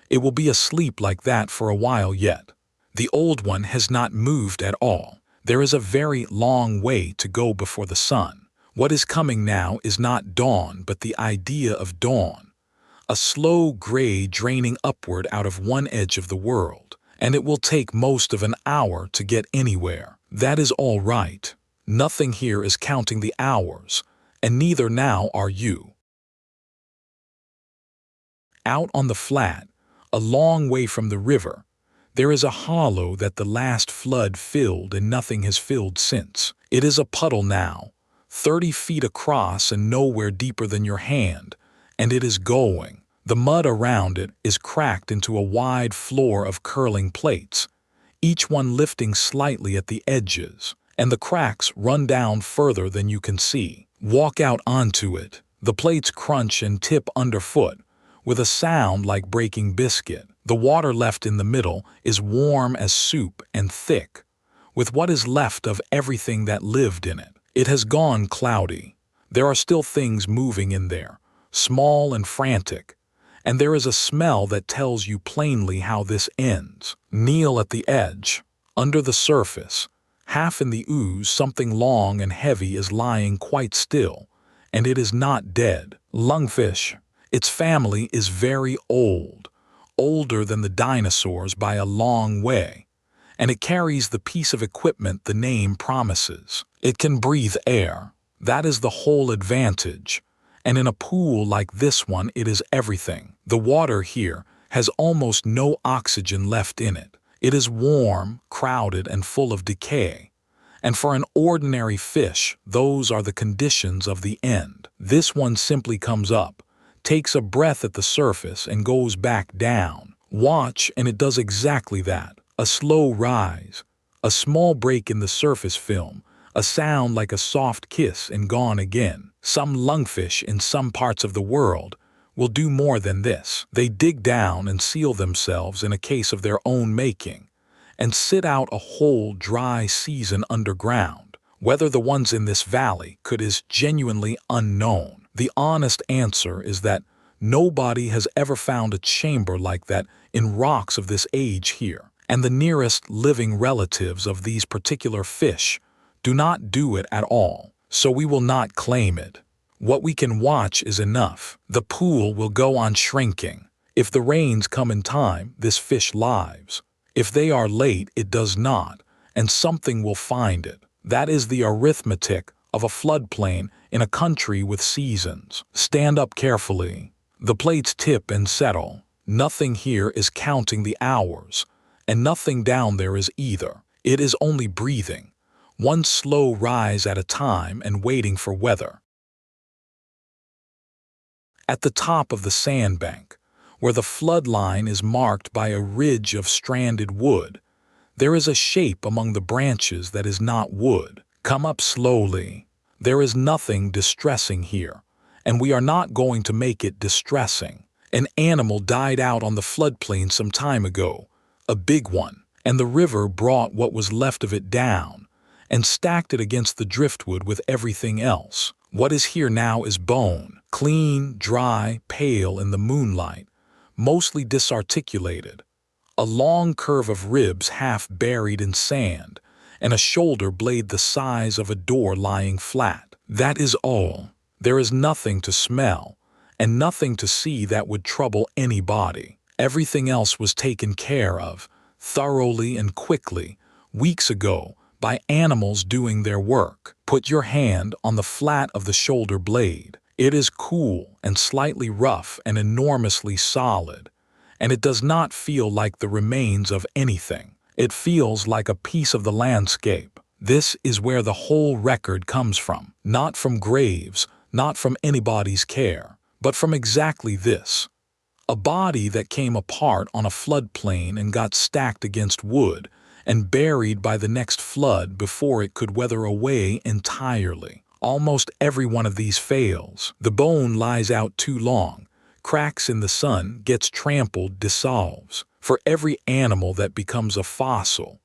It will be asleep like that for a while yet. The old one has not moved at all. There is a very long way to go before the sun. What is coming now is not dawn, but the idea of dawn. A slow gray draining upward out of one edge of the world, and it will take most of an hour to get anywhere. That is all right. Nothing here is counting the hours, and neither now are you. Out on the flat, a long way from the river, there is a hollow that the last flood filled and nothing has filled since. It is a puddle now, 30 feet across and nowhere deeper than your hand, and it is going. The mud around it is cracked into a wide floor of curling plates, each one lifting slightly at the edges, and the cracks run down further than you can see. Walk out onto it. The plates crunch and tip underfoot, with a sound like breaking biscuit. The water left in the middle is warm as soup and thick, with what is left of everything that lived in it. It has gone cloudy. There are still things moving in there, small and frantic, and there is a smell that tells you plainly how this ends. Kneel at the edge. Under the surface, half in the ooze, something long and heavy is lying quite still, and it is not dead. Lungfish. Its family is very old, older than the dinosaurs by a long way, and it carries the piece of equipment the name promises. It can breathe air. That is the whole advantage. And in a pool like this one, it is everything. The water here has almost no oxygen left in it. It is warm, crowded, and full of decay. And for an ordinary fish, those are the conditions of the end. This one simply comes up, takes a breath at the surface, and goes back down. Watch, and it does exactly that. A slow rise, a small break in the surface film, a sound like a soft kiss, and gone again. Some lungfish in some parts of the world will do more than this. They dig down and seal themselves in a case of their own making, and sit out a whole dry season underground. Whether the ones in this valley could is genuinely unknown. The honest answer is that nobody has ever found a chamber like that in rocks of this age here, and the nearest living relatives of these particular fish do not do it at all, so we will not claim it. What we can watch is enough. The pool will go on shrinking. If the rains come in time, this fish lives. If they are late, it does not, and something will find it. That is the arithmetic of a floodplain in a country with seasons. Stand up carefully. The plates tip and settle. Nothing here is counting the hours, and nothing down there is either. It is only breathing, one slow rise at a time and waiting for weather. At the top of the sandbank, where the flood line is marked by a ridge of stranded wood, there is a shape among the branches that is not wood. Come up slowly. There is nothing distressing here, and we are not going to make it distressing. An animal died out on the floodplain some time ago, a big one, and the river brought what was left of it down and stacked it against the driftwood with everything else. What is here now is bone, clean, dry, pale in the moonlight, mostly disarticulated. A long curve of ribs half buried in sand, and a shoulder blade the size of a door lying flat. That is all. There is nothing to smell, and nothing to see that would trouble anybody. Everything else was taken care of, thoroughly and quickly, weeks ago, by animals doing their work. Put your hand on the flat of the shoulder blade. It is cool and slightly rough and enormously solid, and it does not feel like the remains of anything. It feels like a piece of the landscape. This is where the whole record comes from, not from graves, not from anybody's care, but from exactly this. A body that came apart on a floodplain and got stacked against wood and buried by the next flood before it could weather away entirely. Almost every one of these fails. The bone lies out too long, cracks in the sun, gets trampled, dissolves. For every animal that becomes a fossil,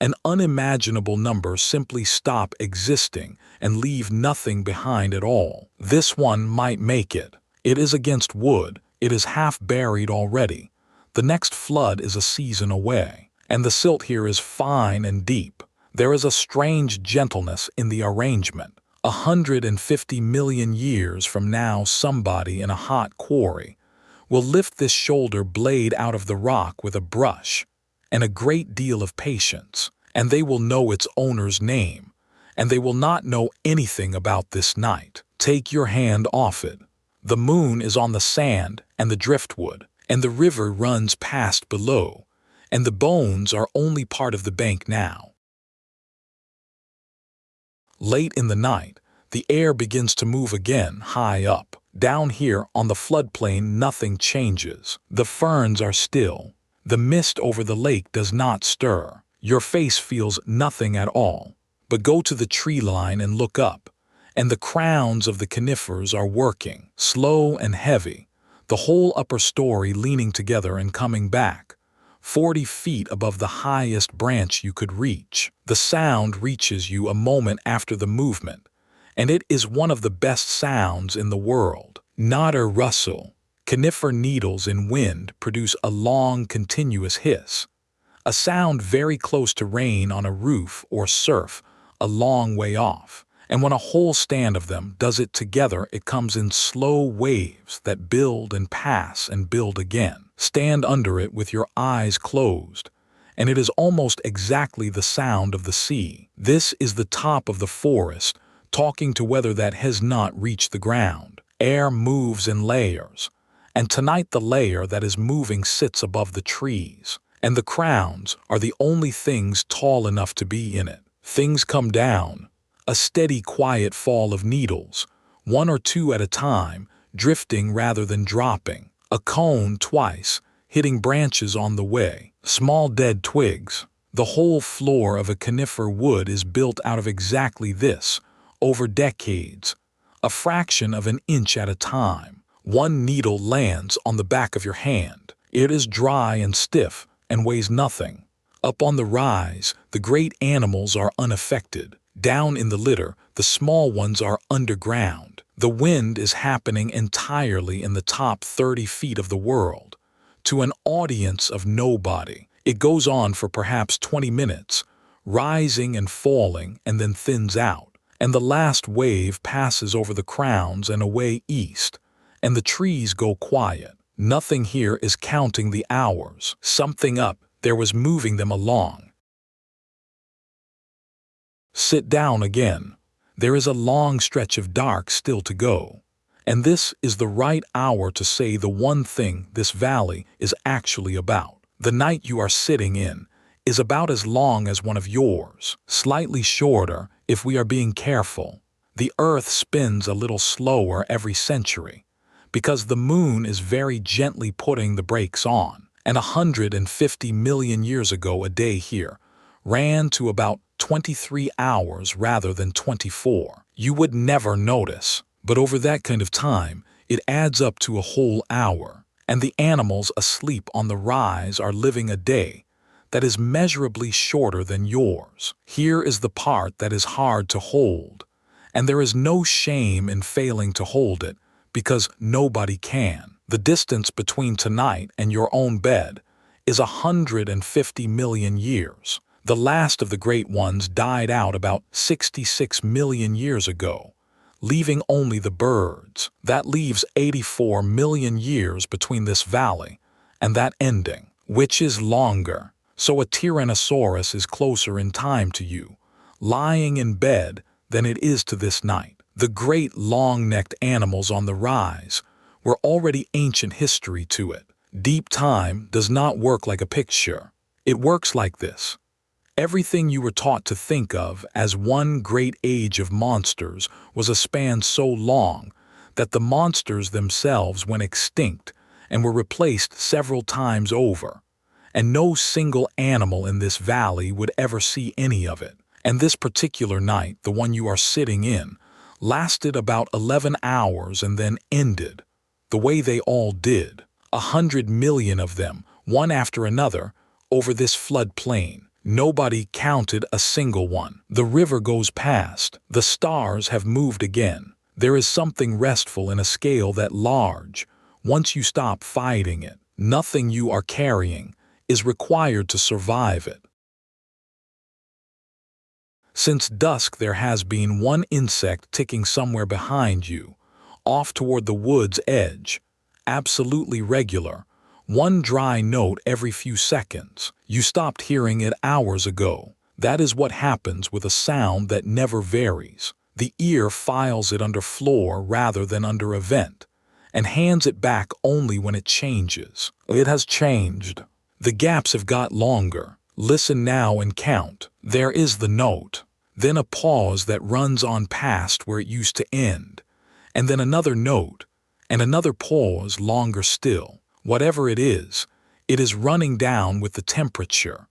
an unimaginable number simply stop existing and leave nothing behind at all. This one might make it. It is against wood. It is half buried already. The next flood is a season away, and the silt here is fine and deep. There is a strange gentleness in the arrangement. 150 million years from now, somebody in a hot quarry will lift this shoulder blade out of the rock with a brush and a great deal of patience, and they will know its owner's name, and they will not know anything about this night. Take your hand off it. The moon is on the sand and the driftwood, and the river runs past below, and the bones are only part of the bank now. Late in the night, the air begins to move again high up. Down here on the floodplain, nothing changes. The ferns are still. The mist over the lake does not stir. Your face feels nothing at all. But go to the tree line and look up, and the crowns of the conifers are working, slow and heavy, the whole upper story leaning together and coming back, 40 feet above the highest branch you could reach. The sound reaches you a moment after the movement, and it is one of the best sounds in the world. Not a rustle. Conifer needles in wind produce a long, continuous hiss, a sound very close to rain on a roof or surf a long way off. And when a whole stand of them does it together, it comes in slow waves that build and pass and build again. Stand under it with your eyes closed, and it is almost exactly the sound of the sea. This is the top of the forest, talking to weather that has not reached the ground. Air moves in layers, and tonight the layer that is moving sits above the trees, and the crowns are the only things tall enough to be in it. Things come down, a steady quiet fall of needles, one or two at a time, drifting rather than dropping. A cone twice, hitting branches on the way. Small dead twigs. The whole floor of a conifer wood is built out of exactly this, over decades, a fraction of an inch at a time. One needle lands on the back of your hand. It is dry and stiff and weighs nothing. Up on the rise, the great animals are unaffected. Down in the litter, the small ones are underground. The wind is happening entirely in the top 30 feet of the world, to an audience of nobody. It goes on for perhaps 20 minutes, rising and falling, and then thins out. And the last wave passes over the crowns and away east, and the trees go quiet. Nothing here is counting the hours. Something up there was moving them along. Sit down again. There is a long stretch of dark still to go, And this is the right hour to say the one thing this valley is actually about. The night you are sitting in is about as long as one of yours, slightly shorter if we are being careful. The Earth spins a little slower every century because the moon is very gently putting the brakes on. And 150 million years ago, a day here ran to about 23 hours rather than 24. You would never notice, but over that kind of time, it adds up to a whole hour. And the animals asleep on the rise are living a day that is measurably shorter than yours. Here is the part that is hard to hold, and there is no shame in failing to hold it, because nobody can. The distance between tonight and your own bed is 150 million years. The last of the great ones died out about 66 million years ago, leaving only the birds. That leaves 84 million years between this valley and that ending. Which is longer? So a Tyrannosaurus is closer in time to you, lying in bed, than it is to this night. The great long-necked animals on the rise were already ancient history to it. Deep time does not work like a picture. It works like this. Everything you were taught to think of as one great age of monsters was a span so long that the monsters themselves went extinct and were replaced several times over, and no single animal in this valley would ever see any of it. And this particular night, the one you are sitting in, lasted about 11 hours and then ended, the way they all did, 100 million of them, one after another, over this floodplain. Nobody counted a single one. The river goes past. The stars have moved again. There is something restful in a scale that large. Once you stop fighting it, nothing you are carrying is required to survive it. Since dusk there has been one insect ticking somewhere behind you, off toward the wood's edge, absolutely regular, one dry note every few seconds. You stopped hearing it hours ago. That is what happens with a sound that never varies. The ear files it under floor rather than under a vent, and hands it back only when it changes. It has changed. The gaps have got longer. Listen now and count. There is the note. Then a pause that runs on past where it used to end, and then another note, and another pause longer still. Whatever it is running down with the temperature,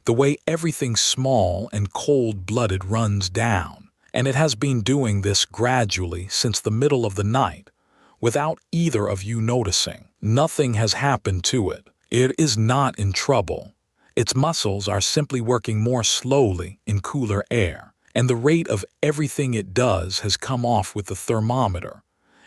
the way everything small and cold-blooded runs down, and it has been doing this gradually since the middle of the night, without either of you noticing. Nothing has happened to it. It is not in trouble. Its muscles are simply working more slowly in cooler air, and the rate of everything it does has come off with the thermometer,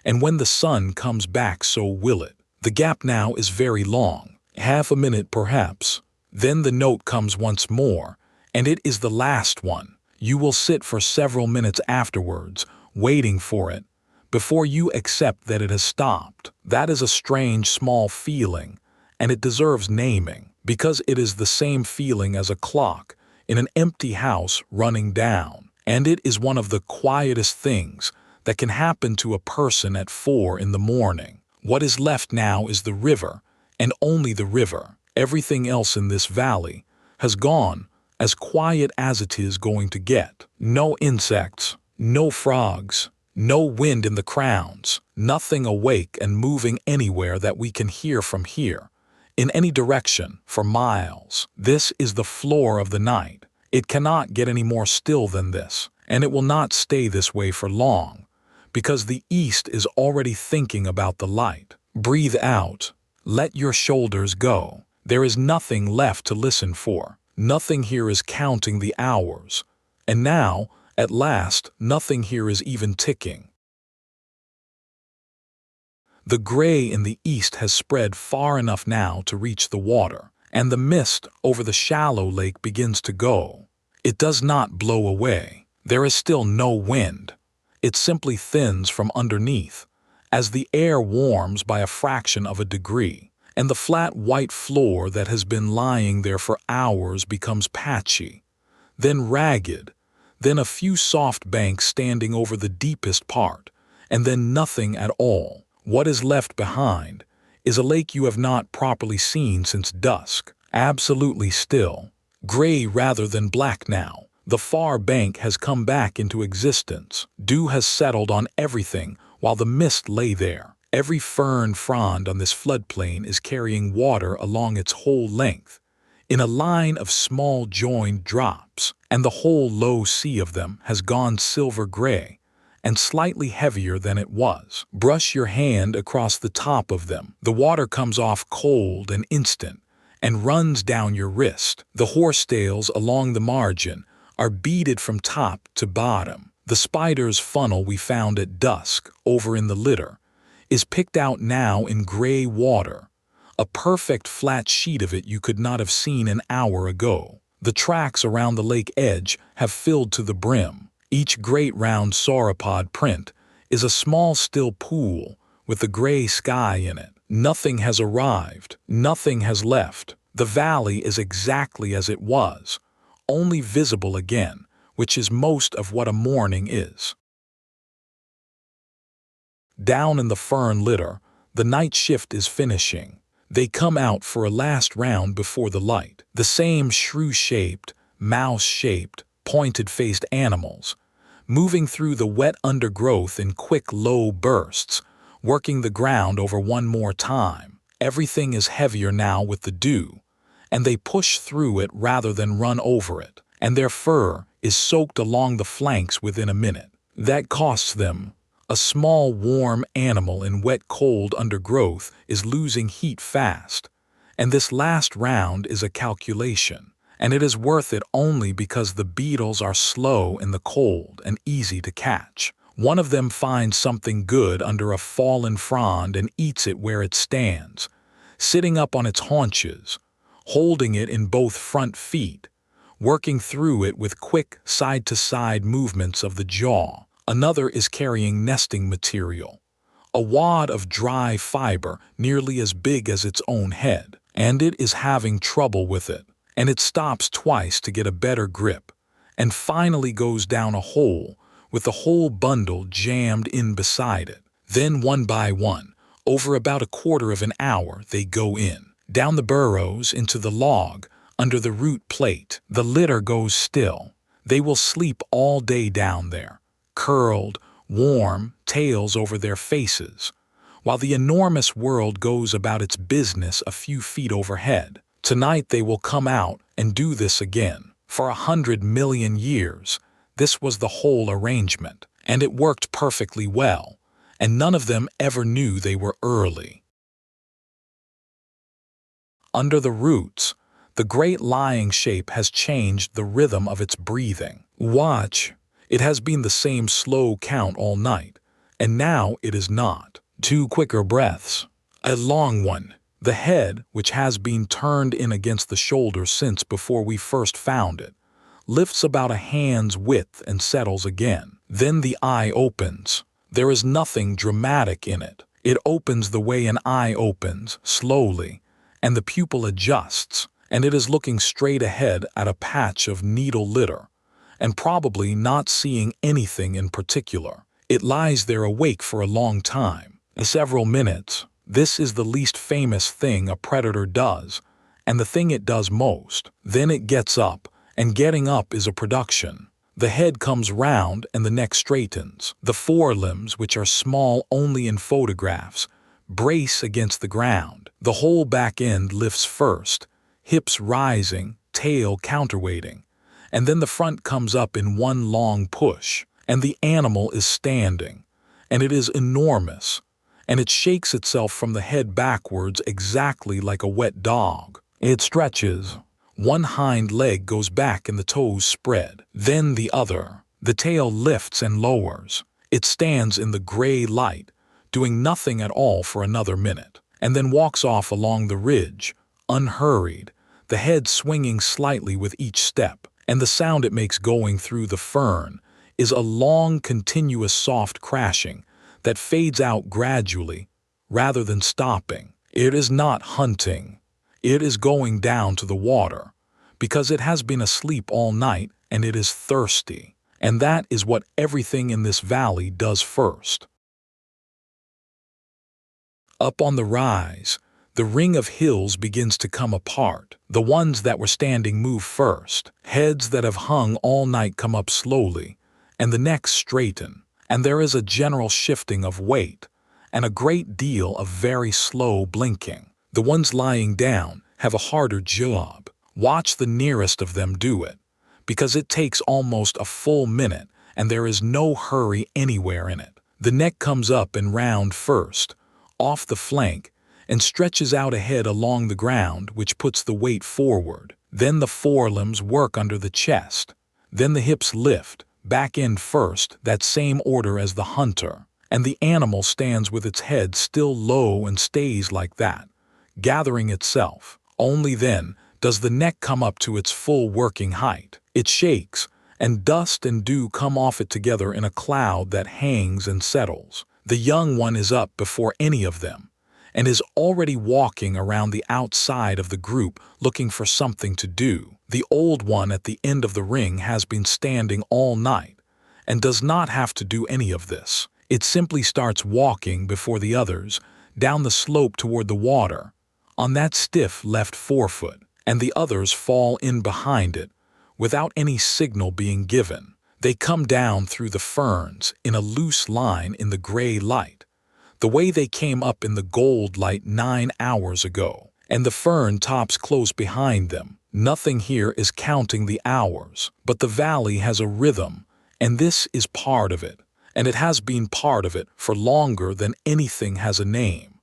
and when the sun comes back so will it. The gap now is very long, half a minute perhaps. Then the note comes once more, and it is the last one. You will sit for several minutes afterwards, waiting for it, before you accept that it has stopped. That is a strange small feeling, and it deserves naming, because it is the same feeling as a clock in an empty house running down, and it is one of the quietest things that can happen to a person at 4 in the morning. What is left now is the river, and only the river. Everything else in this valley has gone, as quiet as it is going to get. No insects, no frogs, no wind in the crowns, nothing awake and moving anywhere that we can hear from here, in any direction, for miles. This is the floor of the night. It cannot get any more still than this, and it will not stay this way for long, because the east is already thinking about the light. Breathe out. Let your shoulders go. There is nothing left to listen for. Nothing here is counting the hours. And now, at last, nothing here is even ticking. The gray in the east has spread far enough now to reach the water, and the mist over the shallow lake begins to go. It does not blow away. There is still no wind. It simply thins from underneath, as the air warms by a fraction of a degree, and the flat white floor that has been lying there for hours becomes patchy, then ragged, then a few soft banks standing over the deepest part, and then nothing at all. What is left behind is a lake you have not properly seen since dusk, absolutely still, gray rather than black now. The far bank has come back into existence. Dew has settled on everything while the mist lay there. Every fern frond on this floodplain is carrying water along its whole length, in a line of small joined drops, and the whole low sea of them has gone silver gray and slightly heavier than it was. Brush your hand across the top of them. The water comes off cold and instant and runs down your wrist. The horsetails along the margin are beaded from top to bottom. The spider's funnel we found at dusk over in the litter is picked out now in gray water, a perfect flat sheet of it you could not have seen an hour ago. The tracks around the lake edge have filled to the brim. Each great round sauropod print is a small still pool with the gray sky in it. Nothing has arrived, nothing has left. The valley is exactly as it was, only visible again, which is most of what a morning is. Down in the fern litter, the night shift is finishing. They come out for a last round before the light. The same shrew-shaped, mouse-shaped, pointed-faced animals, moving through the wet undergrowth in quick, low bursts, working the ground over one more time. Everything is heavier now with the dew, and they push through it rather than run over it, and their fur is soaked along the flanks within a minute. That costs them. A small, warm animal in wet, cold undergrowth is losing heat fast, and this last round is a calculation, and it is worth it only because the beetles are slow in the cold and easy to catch. One of them finds something good under a fallen frond and eats it where it stands, sitting up on its haunches, holding it in both front feet, working through it with quick side-to-side movements of the jaw. Another is carrying nesting material, a wad of dry fiber nearly as big as its own head, and it is having trouble with it, and it stops twice to get a better grip, and finally goes down a hole with the whole bundle jammed in beside it. Then one by one, over about a quarter of an hour, they go in, down the burrows into the log, under the root plate. The litter goes still. They will sleep all day down there, curled, warm, tails over their faces, while the enormous world goes about its business a few feet overhead. Tonight they will come out and do this again. For 100 million years, this was the whole arrangement, and it worked perfectly well, and none of them ever knew they were early. Under the roots, the great lying shape has changed the rhythm of its breathing. Watch. It has been the same slow count all night, and now it is not. 2 quicker breaths. A long one. The head, which has been turned in against the shoulder since before we first found it, lifts about a hand's width and settles again. Then the eye opens. There is nothing dramatic in it. It opens the way an eye opens, slowly, and the pupil adjusts, and it is looking straight ahead at a patch of needle litter, and probably not seeing anything in particular. It lies there awake for a long time, several minutes. This is the least famous thing a predator does, and the thing it does most. Then it gets up, and getting up is a production. The head comes round and the neck straightens. The forelimbs, which are small only in photographs, brace against the ground. The whole back end lifts first, hips rising, tail counterweighting, and then the front comes up in one long push, and the animal is standing, and it is enormous, and it shakes itself from the head backwards exactly like a wet dog. It stretches. One hind leg goes back and the toes spread, then the other. The tail lifts and lowers. It stands in the gray light, doing nothing at all for another minute, and then walks off along the ridge, unhurried, the head swinging slightly with each step, and the sound it makes going through the fern is a long, continuous soft crashing that fades out gradually, rather than stopping. It is not hunting. It is going down to the water, because it has been asleep all night and it is thirsty. And that is what everything in this valley does first. Up on the rise, the ring of hills begins to come apart. The ones that were standing move first. Heads that have hung all night come up slowly, and the necks straighten, and there is a general shifting of weight, and a great deal of very slow blinking. The ones lying down have a harder job. Watch the nearest of them do it, because it takes almost a full minute, and there is no hurry anywhere in it. The neck comes up and round first, off the flank, and stretches out ahead along the ground, which puts the weight forward. Then the forelimbs work under the chest. Then the hips lift, back in first, that same order as the hunter. And the animal stands with its head still low and stays like that, gathering itself. Only then does the neck come up to its full working height. It shakes, and dust and dew come off it together in a cloud that hangs and settles. The young one is up before any of them, and is already walking around the outside of the group looking for something to do. The old one at the end of the ring has been standing all night, and does not have to do any of this. It simply starts walking before the others, down the slope toward the water, on that stiff left forefoot, and the others fall in behind it, without any signal being given. They come down through the ferns in a loose line in the gray light, the way they came up in the gold light 9 hours ago, and the fern tops close behind them. Nothing here is counting the hours, but the valley has a rhythm, and this is part of it, and it has been part of it for longer than anything has a name.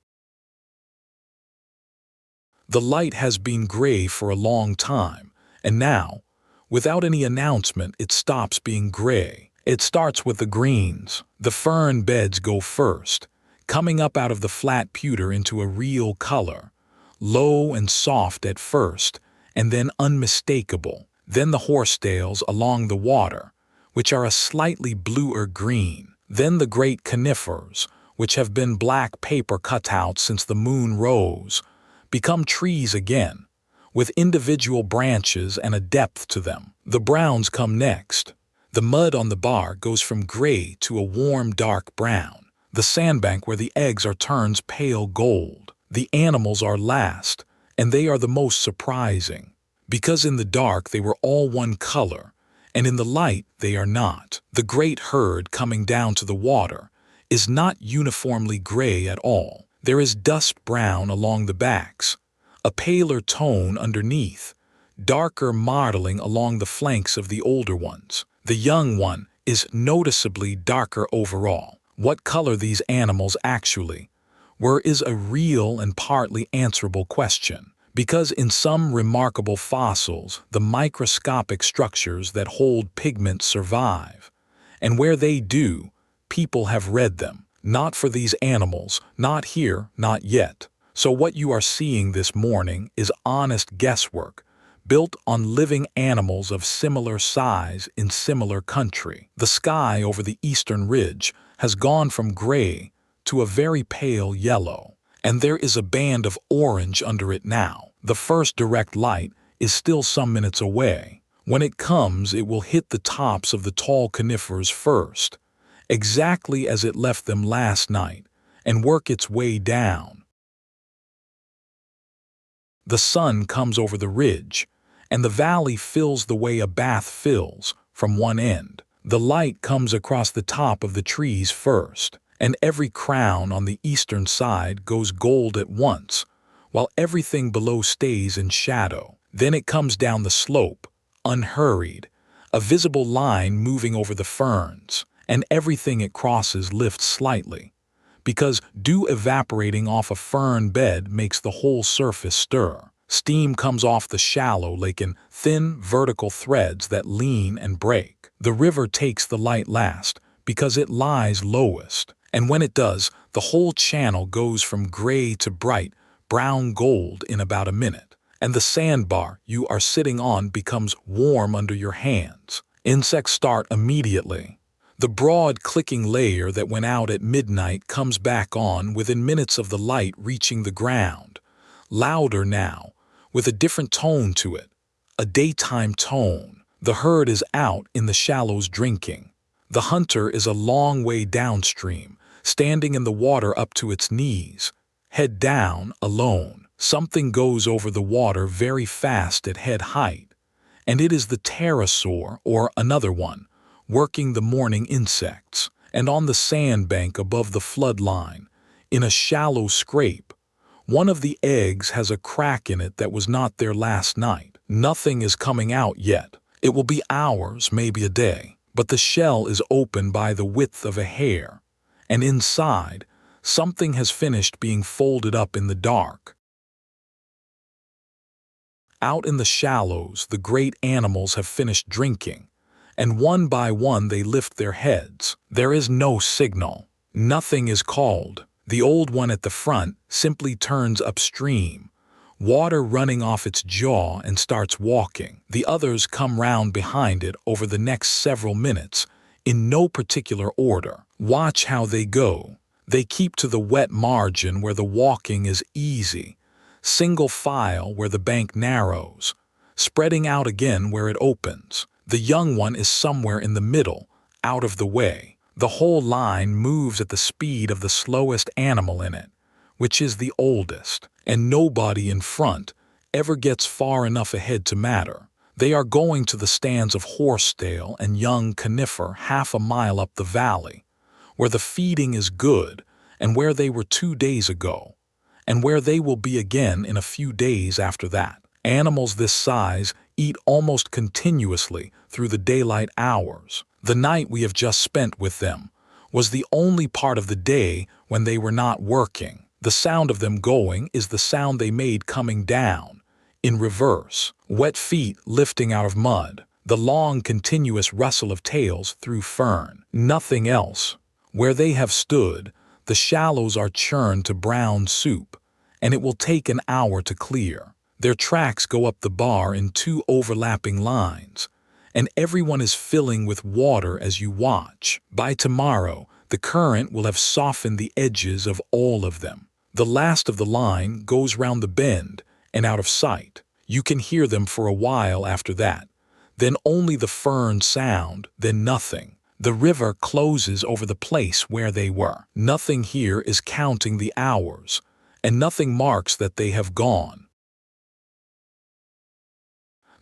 The light has been gray for a long time, and now, without any announcement, it stops being gray. It starts with the greens. The fern beds go first, coming up out of the flat pewter into a real color, low and soft at first, and then unmistakable. Then the horsetails along the water, which are a slightly bluer green. Then the great conifers, which have been black paper cutouts since the moon rose, become trees again, with individual branches and a depth to them. The browns come next. The mud on the bar goes from gray to a warm dark brown. The sandbank where the eggs are turns pale gold. The animals are last, and they are the most surprising, because in the dark they were all one color, and in the light they are not. The great herd coming down to the water is not uniformly gray at all. There is dust brown along the backs, a paler tone underneath, darker mottling along the flanks of the older ones. The young one is noticeably darker overall. What color these animals actually were is a real and partly answerable question, because in some remarkable fossils the microscopic structures that hold pigment survive, and where they do, people have read them. Not for these animals, not here, not yet. So what you are seeing this morning is honest guesswork, built on living animals of similar size in similar country. The sky over the eastern ridge has gone from gray to a very pale yellow, and there is a band of orange under it now. The first direct light is still some minutes away. When it comes, it will hit the tops of the tall conifers first, exactly as it left them last night, and work its way down. The sun comes over the ridge, and the valley fills the way a bath fills from one end. The light comes across the top of the trees first, and every crown on the eastern side goes gold at once, while everything below stays in shadow. Then it comes down the slope, unhurried, a visible line moving over the ferns, and everything it crosses lifts slightly, because dew evaporating off a fern bed makes the whole surface stir. Steam comes off the shallow lake in thin vertical threads that lean and break. The river takes the light last because it lies lowest, and when it does, the whole channel goes from gray to bright brown gold in about a minute, and the sandbar you are sitting on becomes warm under your hands. Insects start immediately. The broad clicking layer that went out at midnight comes back on within minutes of the light reaching the ground, louder now, with a different tone to it, a daytime tone. The herd is out in the shallows drinking. The hunter is a long way downstream, standing in the water up to its knees, head down, alone. Something goes over the water very fast at head height, and it is the pterosaur, or another one, working the morning insects. And on the sandbank above the flood line, in a shallow scrape, one of the eggs has a crack in it that was not there last night. Nothing is coming out yet. It will be hours, maybe a day, but the shell is open by the width of a hair, and inside, something has finished being folded up in the dark. Out in the shallows, the great animals have finished drinking, and one by one they lift their heads. There is no signal. Nothing is called. The old one at the front simply turns upstream, water running off its jaw, and starts walking. The others come round behind it over the next several minutes, in no particular order. Watch how they go. They keep to the wet margin where the walking is easy, single file where the bank narrows, spreading out again where it opens. The young one is somewhere in the middle, out of the way. The whole line moves at the speed of the slowest animal in it, which is the oldest, and nobody in front ever gets far enough ahead to matter. They are going to the stands of horsetail and young conifer half a mile up the valley, where the feeding is good and where they were 2 days ago, and where they will be again in a few days after that. Animals this size eat almost continuously through the daylight hours. The night we have just spent with them was the only part of the day when they were not working. The sound of them going is the sound they made coming down, in reverse, wet feet lifting out of mud, the long continuous rustle of tails through fern. Nothing else. Where they have stood, the shallows are churned to brown soup, and it will take an hour to clear. Their tracks go up the bar in 2 overlapping lines, and everyone is filling with water as you watch. By tomorrow, the current will have softened the edges of all of them. The last of the line goes round the bend and out of sight. You can hear them for a while after that. Then only the fern sound, then nothing. The river closes over the place where they were. Nothing here is counting the hours, and nothing marks that they have gone.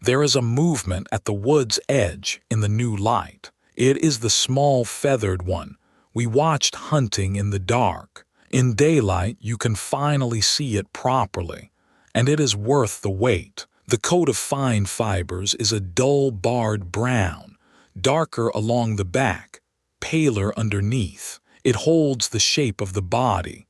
There is a movement at the wood's edge in the new light. It is the small feathered one we watched hunting in the dark. In daylight you can finally see it properly, and it is worth the wait. The coat of fine fibers is a dull barred brown, darker along the back, paler underneath. It holds the shape of the body,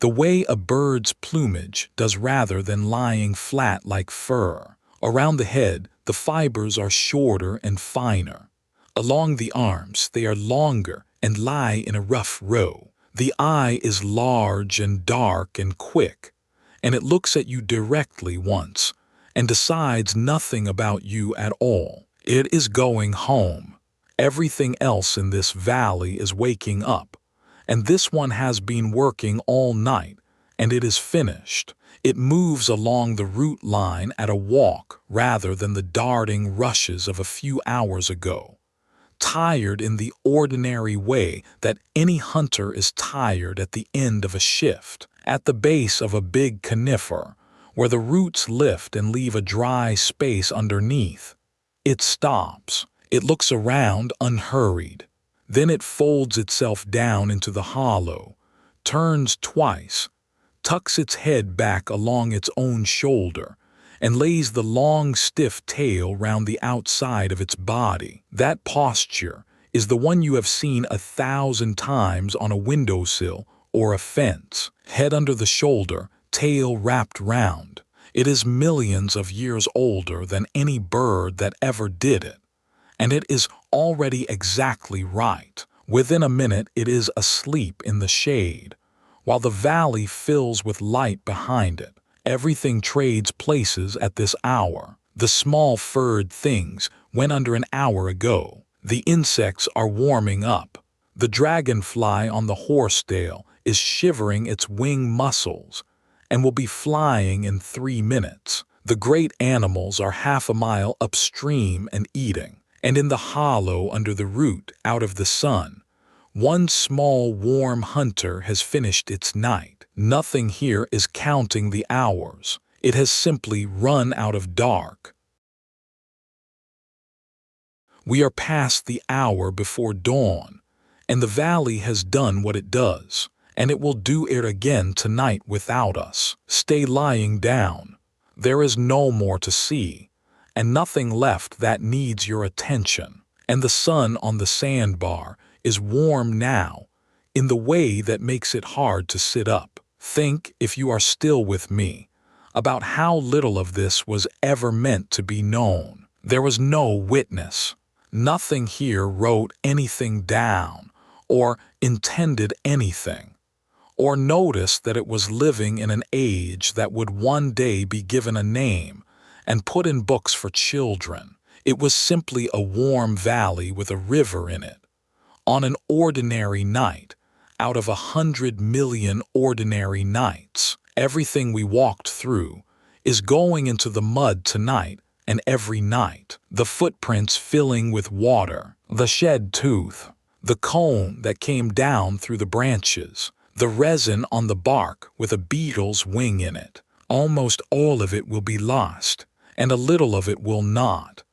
the way a bird's plumage does rather than lying flat like fur. Around the head, the fibers are shorter and finer. Along the arms, they are longer and lie in a rough row. The eye is large and dark and quick, and it looks at you directly once and decides nothing about you at all. It is going home. Everything else in this valley is waking up, and this one has been working all night, and it is finished. It moves along the route line at a walk rather than the darting rushes of a few hours ago, tired in the ordinary way that any hunter is tired at the end of a shift. At the base of a big conifer, where the roots lift and leave a dry space underneath, it stops. It looks around unhurried. Then it folds itself down into the hollow, turns twice, tucks its head back along its own shoulder, and lays the long stiff tail round the outside of its body. That posture is the one you have seen 1,000 times on a windowsill or a fence. Head under the shoulder, tail wrapped round. It is millions of years older than any bird that ever did it, and it is already exactly right. Within a minute it is asleep in the shade, while the valley fills with light behind it. Everything trades places at this hour. The small furred things went under an hour ago. The insects are warming up. The dragonfly on the horsetail is shivering its wing muscles and will be flying in 3 minutes. The great animals are half a mile upstream and eating, and in the hollow under the root out of the sun, one small warm hunter has finished its night. Nothing here is counting the hours. It has simply run out of dark. We are past the hour before dawn, and the valley has done what it does, and it will do it again tonight without us. Stay lying down. There is no more to see, and nothing left that needs your attention. And the sun on the sandbar is warm now, in the way that makes it hard to sit up. Think, if you are still with me, about how little of this was ever meant to be known. There was no witness. Nothing here wrote anything down, or intended anything, or noticed that it was living in an age that would one day be given a name and put in books for children. It was simply a warm valley with a river in it. On an ordinary night, out of 100 million ordinary nights, everything we walked through is going into the mud tonight and every night. The footprints filling with water, the shed tooth, the cone that came down through the branches, the resin on the bark with a beetle's wing in it. Almost all of it will be lost, and a little of it will not.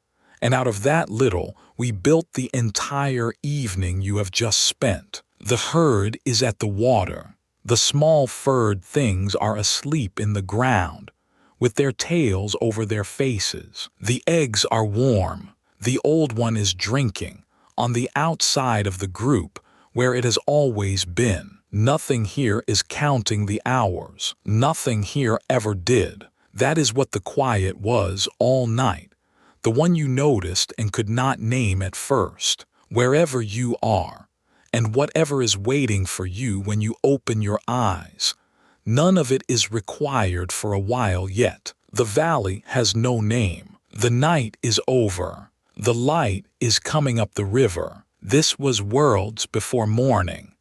And out of that little, we built the entire evening you have just spent. The herd is at the water. The small furred things are asleep in the ground, with their tails over their faces. The eggs are warm. The old one is drinking, on the outside of the group, where it has always been. Nothing here is counting the hours. Nothing here ever did. That is what the quiet was all night. The one you noticed and could not name at first. Wherever you are, and whatever is waiting for you when you open your eyes, none of it is required for a while yet. The valley has no name. The night is over. The light is coming up the river. This was worlds before morning.